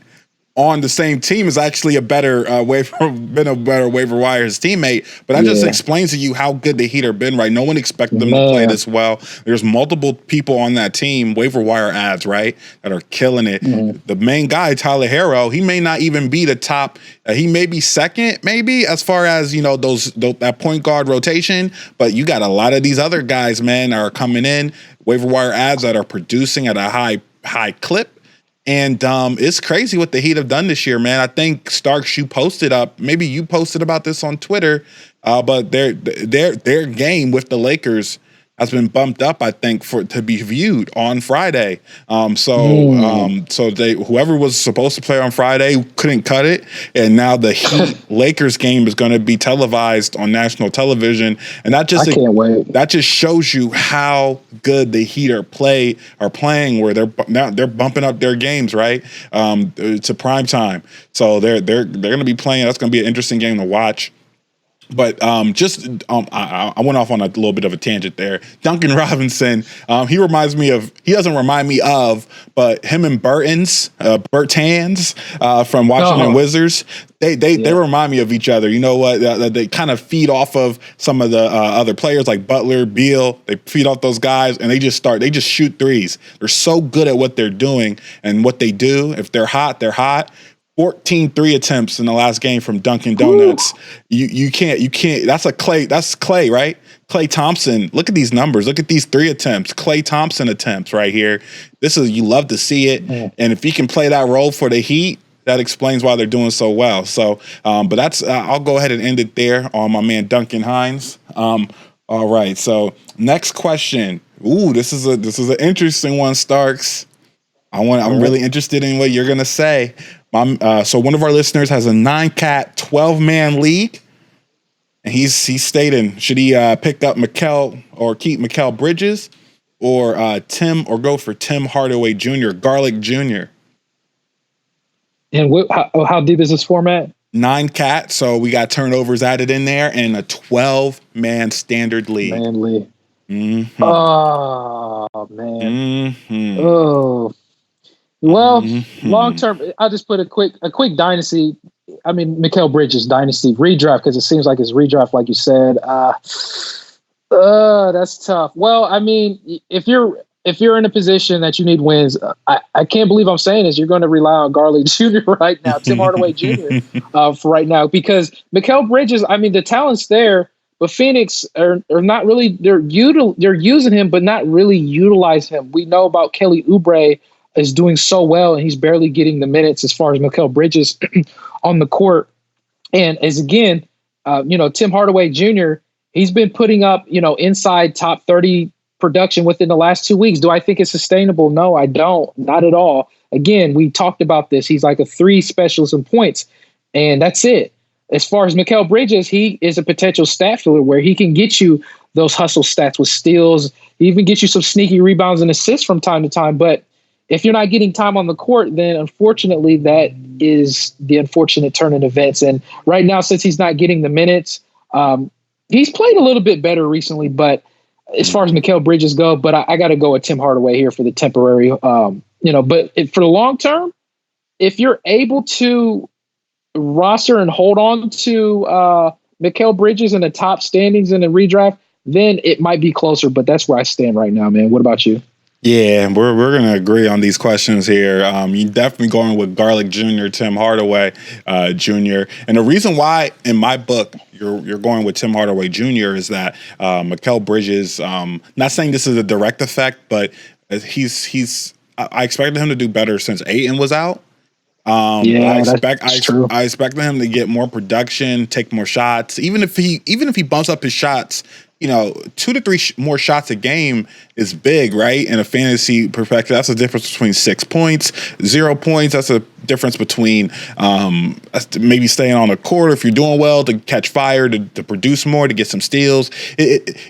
on the same team is actually a better waiver wire his teammate. But that just explains to you how good the Heat have been, right? No one expected them to play this well. There's multiple people on that team, waiver wire ads, right, that are killing it. Mm-hmm. The main guy, Tyler Herro, he may not even be the top. He may be second, maybe, as far as, that point guard rotation. But you got a lot of these other guys, man, that are coming in, waiver wire ads that are producing at a high clip. And it's crazy what the Heat have done this year, man. I think Starks, you posted up, maybe you posted about this on Twitter, but their game with the Lakers has been bumped up, I think, to be viewed on Friday. So they whoever was supposed to play on Friday couldn't cut it, and now the Heat Lakers game is going to be televised on national television, and that just I can't wait. That just shows you how good the Heat are playing, where they're bumping up their games right to prime time. So they're going to be playing. That's going to be an interesting game to watch. But I went off on a little bit of a tangent there. Duncan Robinson, he doesn't remind me of, but him and Bertans from Washington Wizards, they remind me of each other. You know what? They kind of feed off of some of the other players like Butler, Beal. They feed off those guys, and they just shoot threes. They're so good at what they're doing and what they do. If they're hot, they're hot. 14 3 attempts in the last game from Dunkin' Donuts. You can't. That's Klay, right? Klay Thompson. Look at these numbers. Look at these 3 attempts. Klay Thompson attempts right here. You love to see it. And if he can play that role for the Heat, that explains why they're doing so well. So, but that's, I'll go ahead and end it there on my man Duncan Hines. All right. So next question. Ooh, this is an interesting one, Starks. I'm really interested in what you're gonna say. So one of our listeners has a 9-cat, 12-man league, and he's stating, should he pick up Mikal or keep Mikal Bridges, or go for Tim Hardaway Jr., Garlic Jr.? And how deep is this format? 9-cat, so we got turnovers added in there, and a 12-man standard league. Mm-hmm. Oh man. Mm-hmm. Oh. Well, long term, I'll just put a quick Dynasty. I mean, Mikal Bridges Dynasty redraft, because it seems like it's redraft, like you said. That's tough. Well, I mean, if you're in a position that you need wins, I can't believe I'm saying this. You're going to rely on Garlic Jr. right now, Tim Hardaway Jr. For right now, because Mikal Bridges. I mean, the talent's there, but Phoenix are not really. They're using him, but not really utilize him. We know about Kelly Oubre is doing so well, and he's barely getting the minutes as far as Mikal Bridges on the court. And as again, Tim Hardaway Jr., he's been putting up, inside top 30 production within the last 2 weeks. Do I think it's sustainable? No, I don't. Not at all. Again, we talked about this. He's like a 3 specialist in points, and that's it. As far as Mikal Bridges, he is a potential stat filler where he can get you those hustle stats with steals. He even gets you some sneaky rebounds and assists from time to time. But if you're not getting time on the court, then unfortunately that is the unfortunate turn in events. And right now, since he's not getting the minutes, he's played a little bit better recently. But as far as Mikal Bridges go, but I got to go with Tim Hardaway here for the temporary. But for the long term, if you're able to roster and hold on to Mikal Bridges in the top standings in the redraft, then it might be closer. But that's where I stand right now, man. What about you? Yeah, we're going to agree on these questions here. You're definitely going with Garlic Jr., Tim Hardaway Jr. And the reason why, in my book, you're going with Tim Hardaway Jr. is that Mikal Bridges, not saying this is a direct effect, but I expected him to do better since Ayton was out. I expected him to get more production, take more shots. Even if he bumps up his shots, 2 to 3 more shots a game is big, right? In a fantasy perspective, that's the difference between 6 points, 0 points. That's a difference between maybe staying on the court if you're doing well, to catch fire, to produce more, to get some steals.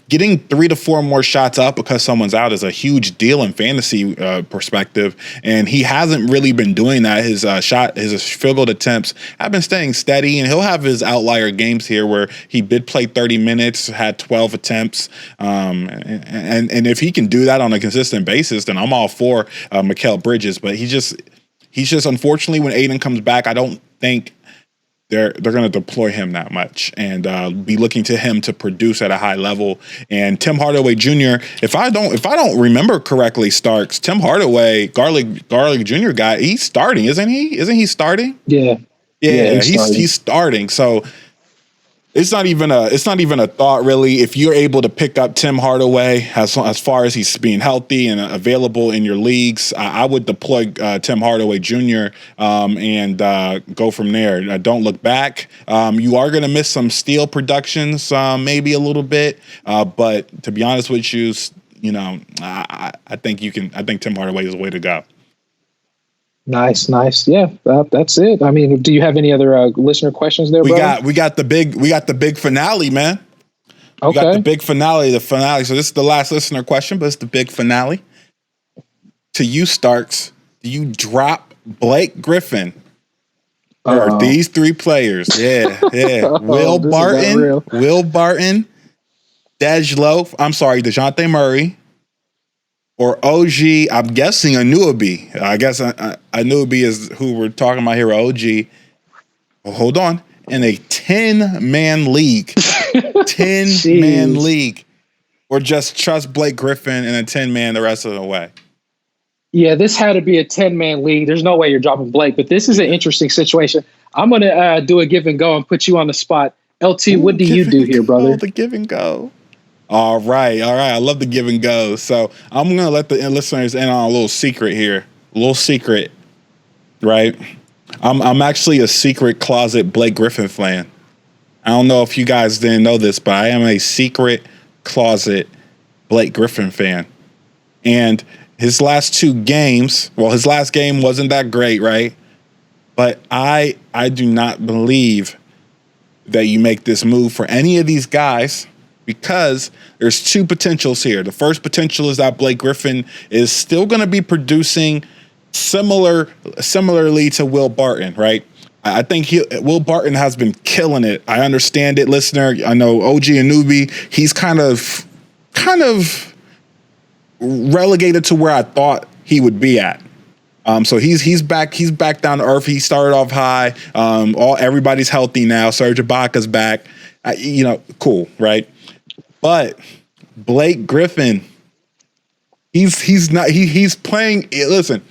Getting 3 to 4 more shots up because someone's out is a huge deal in fantasy perspective, and he hasn't really been doing that. His field goal attempts have been staying steady, and he'll have his outlier games here where he did play 30 minutes, had 12 attempts, and if he can do that on a consistent basis, then I'm all for Mikal Bridges. But he's just unfortunately, when Aiden comes back, I don't think they're going to deploy him that much and be looking to him to produce at a high level. And Tim Hardaway Jr., if I don't remember correctly, Starks, Tim Hardaway, Garlic Jr. guy, he's starting, isn't he? Isn't he starting? Yeah. He's starting. So It's not even a thought, really. If you're able to pick up Tim Hardaway as far as he's being healthy and available in your leagues, I would deploy Tim Hardaway Jr. And go from there. Don't look back. You are going to miss some steal productions, maybe a little bit, but to be honest with you, I think Tim Hardaway is the way to go. Nice. Yeah, that's it. I mean, do you have any other listener questions there, bro? We got the big finale, man. Okay. We got the big finale. So this is the last listener question, but it's the big finale. To you, Starks, do you drop Blake Griffin or these three players? Yeah. Will Barton, DeJounte Murray, or OG, I'm guessing Anunoby. I guess Anunoby is who we're talking about here, OG. Well, hold on. In a 10-man league. 10-man league. Or just trust Blake Griffin in a 10-man the rest of the way. Yeah, this had to be a 10-man league. There's no way you're dropping Blake, but this is an interesting situation. I'm going to do a give and go and put you on the spot. LT, what do you do here, brother? The give and go. All right. I love the give and go. So I'm going to let the listeners in on a little secret here. A little secret, right? I'm actually a secret closet Blake Griffin fan. I don't know if you guys didn't know this, but I am a secret closet Blake Griffin fan. And his last two games, his last game wasn't that great, right? But I do not believe that you make this move for any of these guys, because there's two potentials here. The first potential is that Blake Griffin is still going to be producing similarly to Will Barton, right? I think Will Barton has been killing it. I understand it, listener. I know OG Anunoby, he's kind of relegated to where I thought he would be at. So he's back down to earth. He started off high. Everybody's healthy now. Serge Ibaka's back. Cool, right? But Blake Griffin, he's playing. Listen,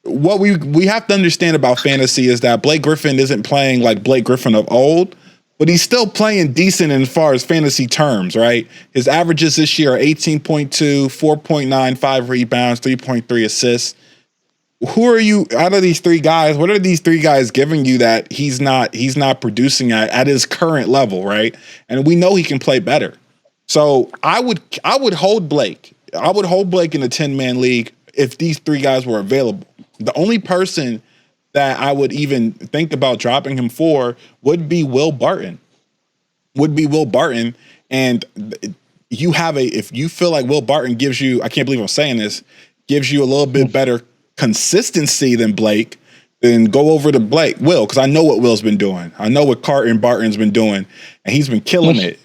what we have to understand about fantasy is that Blake Griffin isn't playing like Blake Griffin of old, but he's still playing decent as far as fantasy terms, right? His averages this year are 18.2, 4.9, 5 rebounds, 3.3 assists. Who are you out of these three guys? What are these three guys giving you that he's not producing at his current level, right? And we know he can play better. So I would hold Blake. I would hold Blake in a 10-man league if these three guys were available. The only person that I would even think about dropping him for would be Will Barton. And if you feel like Will Barton gives you, I can't believe I'm saying this, gives you a little bit better consistency than Blake, then go over to Will, because I know what Will's been doing. I know what Barton's been doing, and he's been killing it.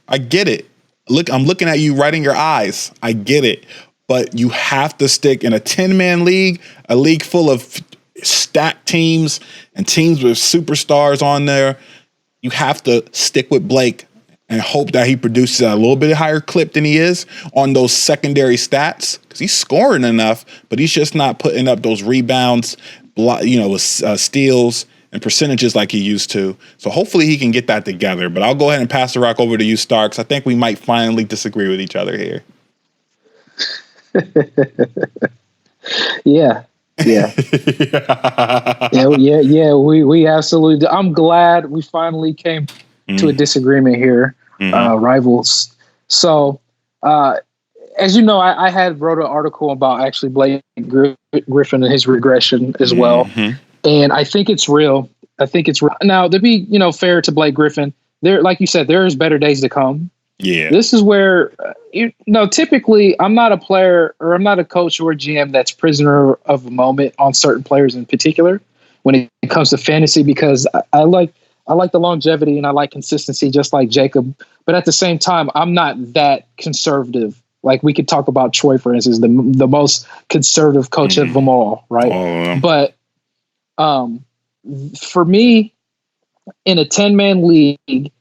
I get it. Look, I'm looking at you right in your eyes. I get it. But you have to stick in a 10-man league, a league full of stacked teams and teams with superstars on there. You have to stick with Blake and hope that he produces at a little bit higher clip than he is on those secondary stats, because he's scoring enough, but he's just not putting up those rebounds, with steals and percentages like he used to. So hopefully he can get that together. But I'll go ahead and pass the rock over to you, Starks. I think we might finally disagree with each other here. Yeah. Yeah. We absolutely. I'm glad we finally came to a disagreement here, rivals. So, as you know, I had wrote an article about actually Blake Griffin and his regression as well. And I think it's real. Now, to be, fair to Blake Griffin, there, like you said, there's better days to come. Yeah. This is where, typically I'm not a player or I'm not a coach or a GM that's prisoner of a moment on certain players in particular when it comes to fantasy, because I like the longevity and I like consistency, just like Jacob. But at the same time, I'm not that conservative. Like, we could talk about Troy, for instance, the most conservative coach of them all, right? But for me, in a 10-man league,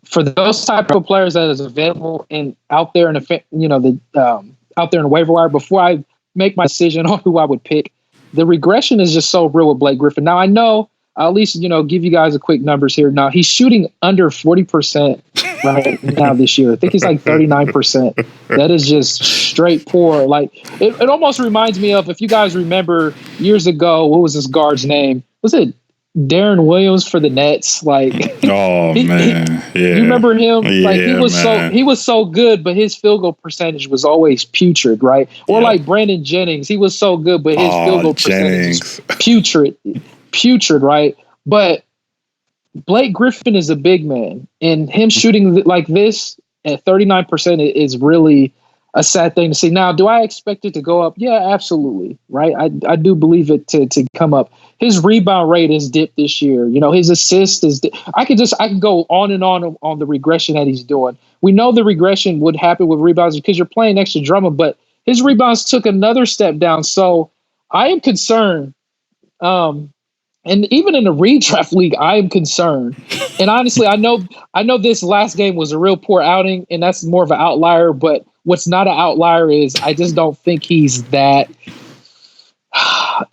for those type of players that is available and out there in out there in the waiver wire, before I make my decision on who I would pick, the regression is just so real with Blake Griffin. Now, I know I'll at least, give you guys a quick numbers here. Now, he's shooting under 40% right now this year. I think he's like 39%. That is just straight poor. Like, it almost reminds me of, if you guys remember years ago, what was this guard's name? Was it Darren Williams for the Nets? Like, oh man, yeah. You remember him? Yeah, like he was so good, but his field goal percentage was always putrid, right? Or like Brandon Jennings, he was so good, but his field goal percentage is putrid, right? But Blake Griffin is a big man, and him shooting like this at 39% is really a sad thing to see. Now, do I expect it to go up? Yeah, absolutely, right? I do believe it to come up. His rebound rate has dipped this year. His assist is. I could go on and on the regression that he's doing. We know the regression would happen with rebounds because you're playing next to Drummond, but his rebounds took another step down. So I am concerned. And even in the redraft league, I am concerned. And honestly, I know this last game was a real poor outing, and that's more of an outlier. But what's not an outlier is I just don't think he's that.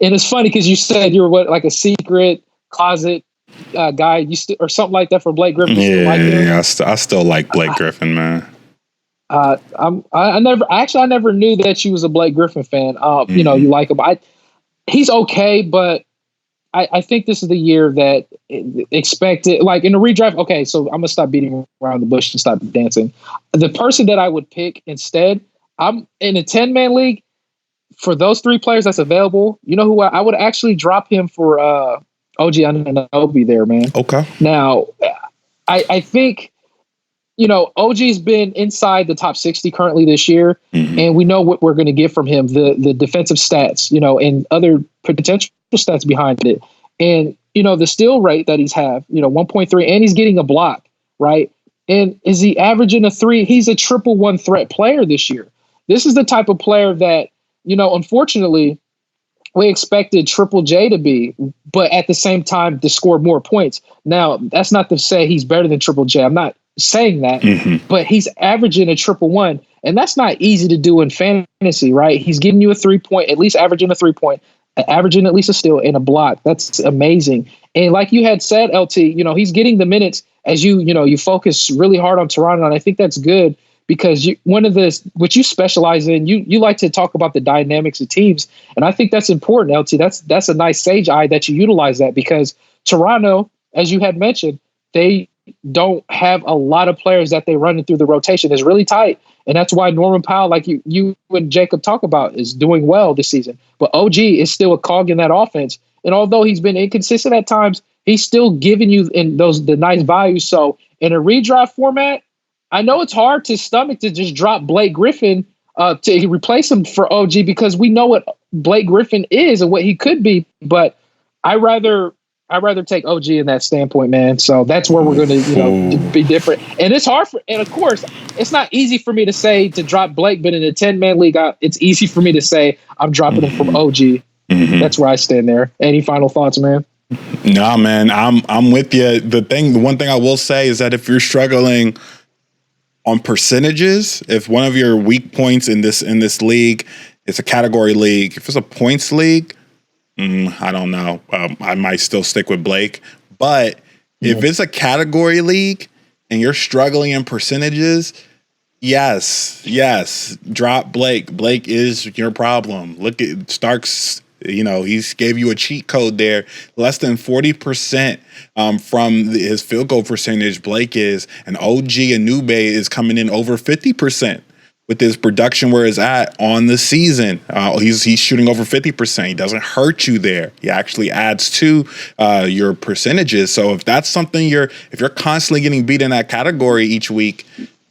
And it's funny because you said you were like a secret closet guy, or something like that for Blake Griffin. I still like Blake Griffin, man. I never knew that you was a Blake Griffin fan. You like him. He's okay, but I think this is the year that expected, like in the redraft. Okay, so I'm gonna stop beating around the bush and stop dancing. The person that I would pick instead, I'm in a 10-man league. For those three players that's available, you know who I would actually drop him for OG Anunoby there, man. Okay. Now, I think, OG's been inside the top 60 currently this year, and we know what we're going to get from him, the defensive stats, and other potential stats behind it. And, the steal rate that he's have, 1.3, and he's getting a block, right? And is he averaging a 3? He's a 1-1 threat player this year. This is the type of player that, unfortunately, we expected Triple J to be, but at the same time to score more points. Now, that's not to say he's better than Triple J. I'm not saying that, but he's averaging a 1-1, and that's not easy to do in fantasy, right? He's giving you a 3-point, at least averaging a 3-point, averaging at least a steal and a block. That's amazing. And like you had said, LT, he's getting the minutes as you focus really hard on Toronto, and I think that's good. Because what you specialize in, you like to talk about the dynamics of teams, and I think that's important, LT. That's a nice sage eye that you utilize that, because Toronto, as you had mentioned, they don't have a lot of players that they run through the rotation. It's really tight, and that's why Norman Powell, like you and Jacob talk about, is doing well this season. But OG is still a cog in that offense, and although he's been inconsistent at times, he's still giving you the nice values. So in a redraft format, I know it's hard to stomach to just drop Blake Griffin to replace him for OG, because we know what Blake Griffin is and what he could be. But I rather take OG in that standpoint, man. So that's where we're going to be different. And it's hard and of course, it's not easy for me to say to drop Blake, but in a 10-man league, it's easy for me to say I'm dropping him from OG. That's where I stand there. Any final thoughts, man? No, man, I'm with you. The one thing I will say is that if you're struggling on percentages, if one of your weak points in this league, it's a category league. If it's a points league, I don't know. I might still stick with Blake. But if it's a category league and you're struggling in percentages, yes, drop Blake. Blake is your problem. Look at Starks. He's gave you a cheat code there. Less than 40% from his field goal percentage, Blake is. And OG Anunoby is coming in over 50% with his production where it's at on the season. He's shooting over 50%. He doesn't hurt you there. He actually adds to your percentages. So if that's something if you're constantly getting beat in that category each week,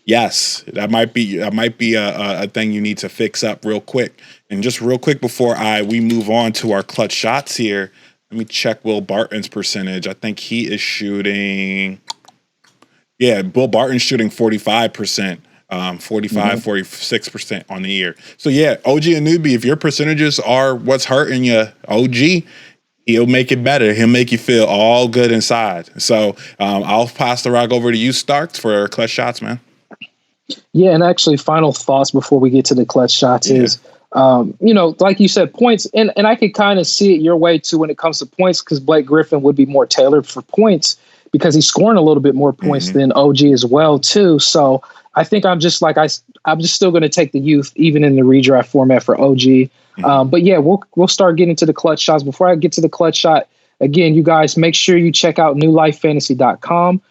yes, that might be a thing you need to fix up real quick. And just real quick before we move on to our clutch shots here, let me check Will Barton's percentage. I think he is shooting. Yeah, Will Barton's shooting 45%, 46% on the year. So yeah, OG Anunoby, if your percentages are what's hurting you, OG, he'll make it better. He'll make you feel all good inside. So I'll pass the rock over to you, Starks, for clutch shots, man. Yeah, and actually, final thoughts before we get to the clutch shots is Like you said, points, and I could kind of see it your way too when it comes to points, because Blake Griffin would be more tailored for points because he's scoring a little bit more points than OG as well too. So I think I'm just still going to take the youth even in the redraft format for OG. But yeah, we'll start getting to the clutch shots. Before I get to the clutch shot, again, you guys make sure you check out newlifefantasy.com.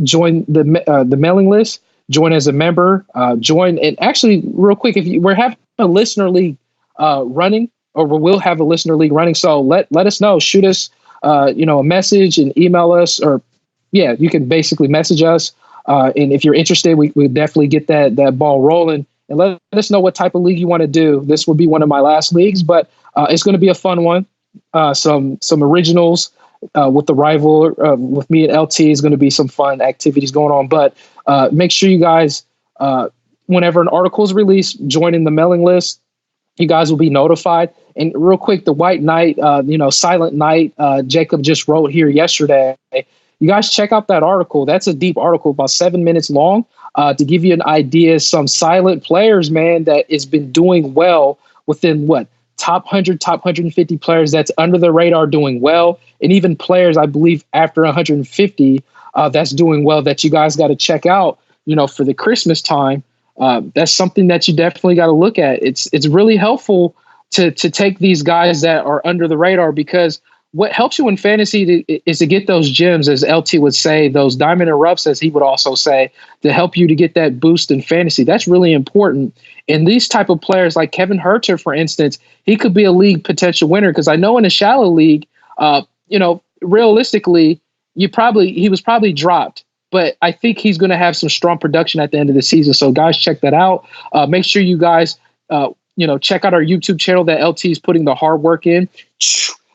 Join the mailing list. Join as a member. Join, and actually, real quick, we're having a listener league running, or we will have a listener league running. So let us know. Shoot us, a message and email us, or you can basically message us. And if you're interested, we definitely get that ball rolling, and let us know what type of league you want to do. This will be one of my last leagues, but it's going to be a fun one. Some originals with the rival, with me and LT is going to be some fun activities going on. But make sure you guys, whenever an article is released, join in the mailing list. You guys will be notified. And real quick, the White Knight, Silent Night, Jacob just wrote here yesterday. You guys check out that article. That's a deep article, about 7 minutes long, to give you an idea. Some silent players, man, that has been doing well within top 100, top 150 players that's under the radar doing well. And even players, I believe, after 150 that's doing well that you guys got to check out, for the Christmas time. That's something that you definitely got to look at. It's really helpful to take these guys that are under the radar, because what helps you in fantasy is to get those gems, as LT would say, those diamond erupts, as he would also say, to help you to get that boost in fantasy. That's really important. And these type of players like Kevin Herter, for instance, he could be a league potential winner, because I know in a shallow league, realistically, he was probably dropped. But I think he's going to have some strong production at the end of the season. So guys, check that out. Make sure you guys, check out our YouTube channel that LT is putting the hard work in.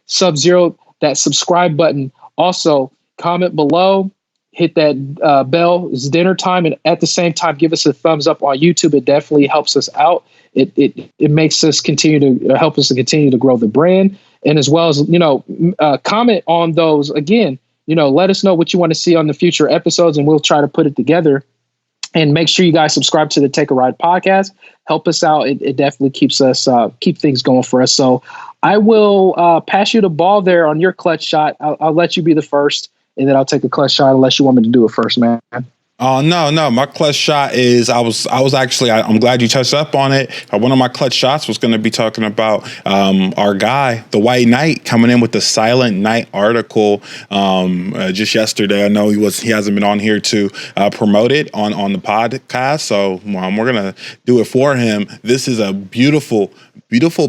Sub-Zero, that subscribe button. Also, comment below, hit that bell. It's dinner time, and at the same time, give us a thumbs up on YouTube. It definitely helps us out. It makes us help us to continue to grow the brand, and as well as comment on those again. Let us know what you want to see on the future episodes, and we'll try to put it together. And make sure you guys subscribe to the Take a Ride podcast. Help us out. It definitely keeps us keep things going for us. So I will pass you the ball there on your clutch shot. I'll let you be the first, and then I'll take a clutch shot unless you want me to do it first, man. Oh, no. My clutch shot is I'm glad you touched up on it. One of my clutch shots was going to be talking about our guy, the White Knight, coming in with the Silent Night article just yesterday. I know he hasn't been on here to promote it on the podcast, so we're going to do it for him. This is a beautiful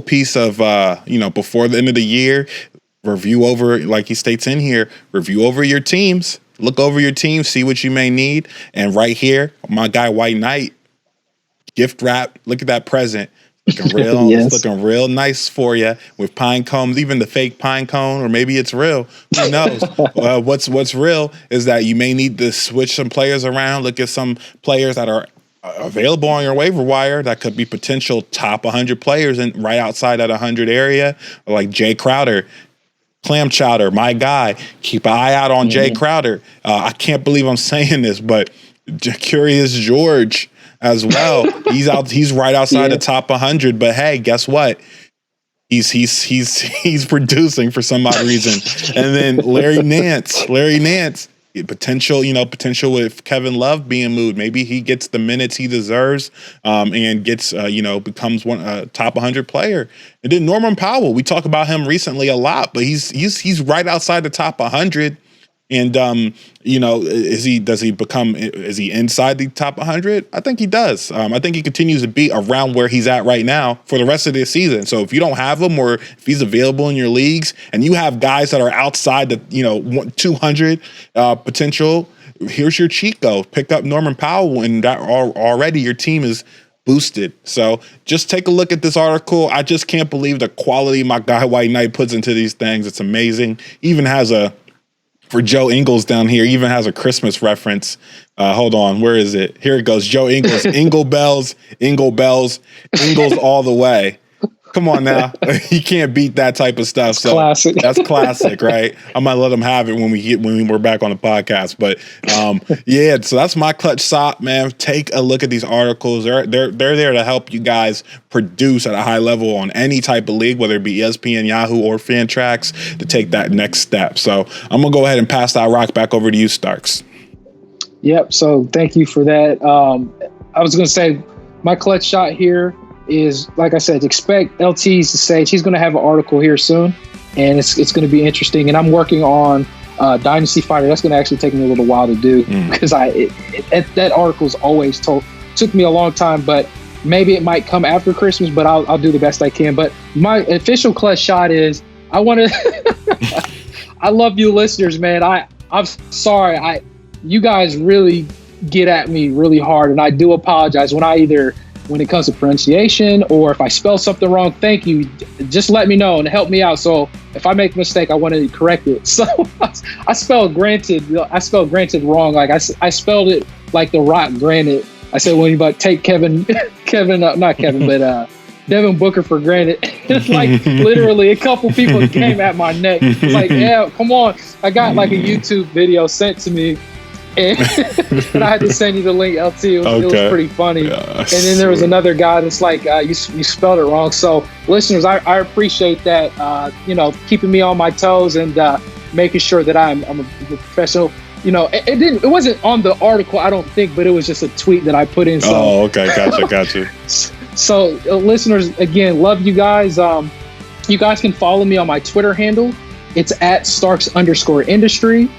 piece of, before the end of the year, review over, like he states in here, review over your teams. Look over your team, see what you may need. And right here, my guy, White Knight, gift wrap. Look at that present. Looking real, yes. It's looking real nice for you with pine cones, even the fake pine cone, or maybe it's real. Who knows? What's real is that you may need to switch some players around. Look at some players that are available on your waiver wire that could be potential top 100 players and right outside that 100 area, like Jay Crowder. Clam Chowder, my guy. Keep an eye out on Jay Crowder. I can't believe I'm saying this, but Curious George as well. He's right outside the top 100. But hey, guess what? He's producing for some odd reason. And then Larry Nance. Potential with Kevin Love being moved. Maybe he gets the minutes he deserves and gets, becomes one top 100 player. And then Norman Powell, we talk about him recently a lot, but he's right outside the top 100. And, is he inside the top 100? I think he does. I think he continues to be around where he's at right now for the rest of this season. So if you don't have him, or if he's available in your leagues and you have guys that are outside the, 200 potential, here's your cheat code. Pick up Norman Powell, and that already your team is boosted. So just take a look at this article. I just can't believe the quality my guy White Knight puts into these things. It's amazing. Even has for Joe Ingles down here, even has a Christmas reference. Hold on, where is it? Here it goes. Joe Ingles, Ingle bells, all the way. Come on now. You can't beat that type of stuff. That's classic. That's classic, right? I might let them have it when we're back on the podcast. But yeah, so that's my clutch shot, man. Take a look at these articles. They're there to help you guys produce at a high level on any type of league, whether it be ESPN, Yahoo, or Fantrax, to take that next step. So I'm gonna go ahead and pass that rock back over to you, Starks. Yep. So thank you for that. I was gonna say my clutch shot here is, like I said, expect LT's to Sage. He's going to have an article here soon, and it's going to be interesting. And I'm working on Dynasty Fighter. That's going to actually take me a little while to do because that article's always took me a long time, but maybe it might come after Christmas, but I'll do the best I can. But my official clutch shot is I want to I love you listeners, man. I'm sorry. You guys really get at me really hard, and I do apologize when it comes to pronunciation, or if I spell something wrong. Thank you. Just let me know and help me out. So if I make a mistake, I want to correct it. So I spelled granted wrong. Like I spelled it like The Rock, granted. I said, when you take Devin Booker for granted. Like literally a couple people came at my neck. It's like, yeah, come on. I got like a YouTube video sent to me. And I had to send you the link, LT. It was pretty funny. And then there was another guy that's like, you spelled it wrong. So listeners, I appreciate that, keeping me on my toes and making sure that I'm a professional. It wasn't on the article, I don't think, but it was just a tweet that I put in. So. Okay. Gotcha. So listeners, again, love you guys. You guys can follow me on my Twitter handle. It's @Starks_industry.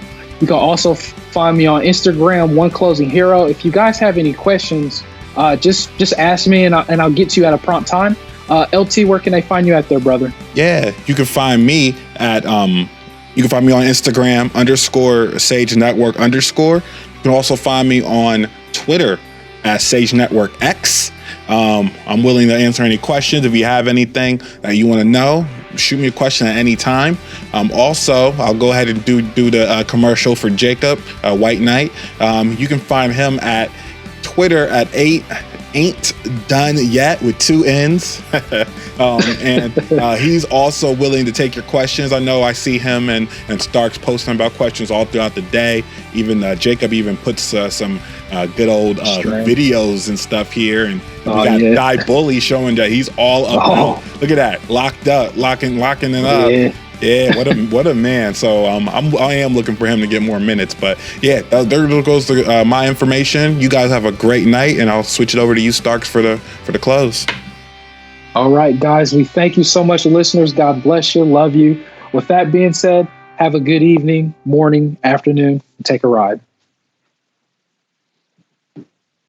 You can also find me on Instagram, One Closing Hero. If you guys have any questions, just ask me and I'll get to you at a prompt time. LT, where can they find you at there, brother? Yeah, you can find me at on Instagram _Sage Network _. You can also find me on Twitter at Sage Network X. I'm willing to answer any questions. If you have anything that you want to know, shoot me a question at any time. Also, I'll go ahead and do the commercial for Jacob White Knight. You can find him at Twitter at ain't done yet with 2 N's. And he's also willing to take your questions. I know I see him and Starks posting about questions all throughout the day. Even Jacob even puts some good old videos and stuff here. And we got Die Bully showing that he's all up. Look at that, locking it up. Yeah, what a man. So I am looking for him to get more minutes. But yeah, there goes my information. You guys have a great night, and I'll switch it over to you, Starks, for the close. All right, guys, we thank you so much, listeners. God bless you, love you. With that being said, have a good evening, morning, afternoon, and take a ride.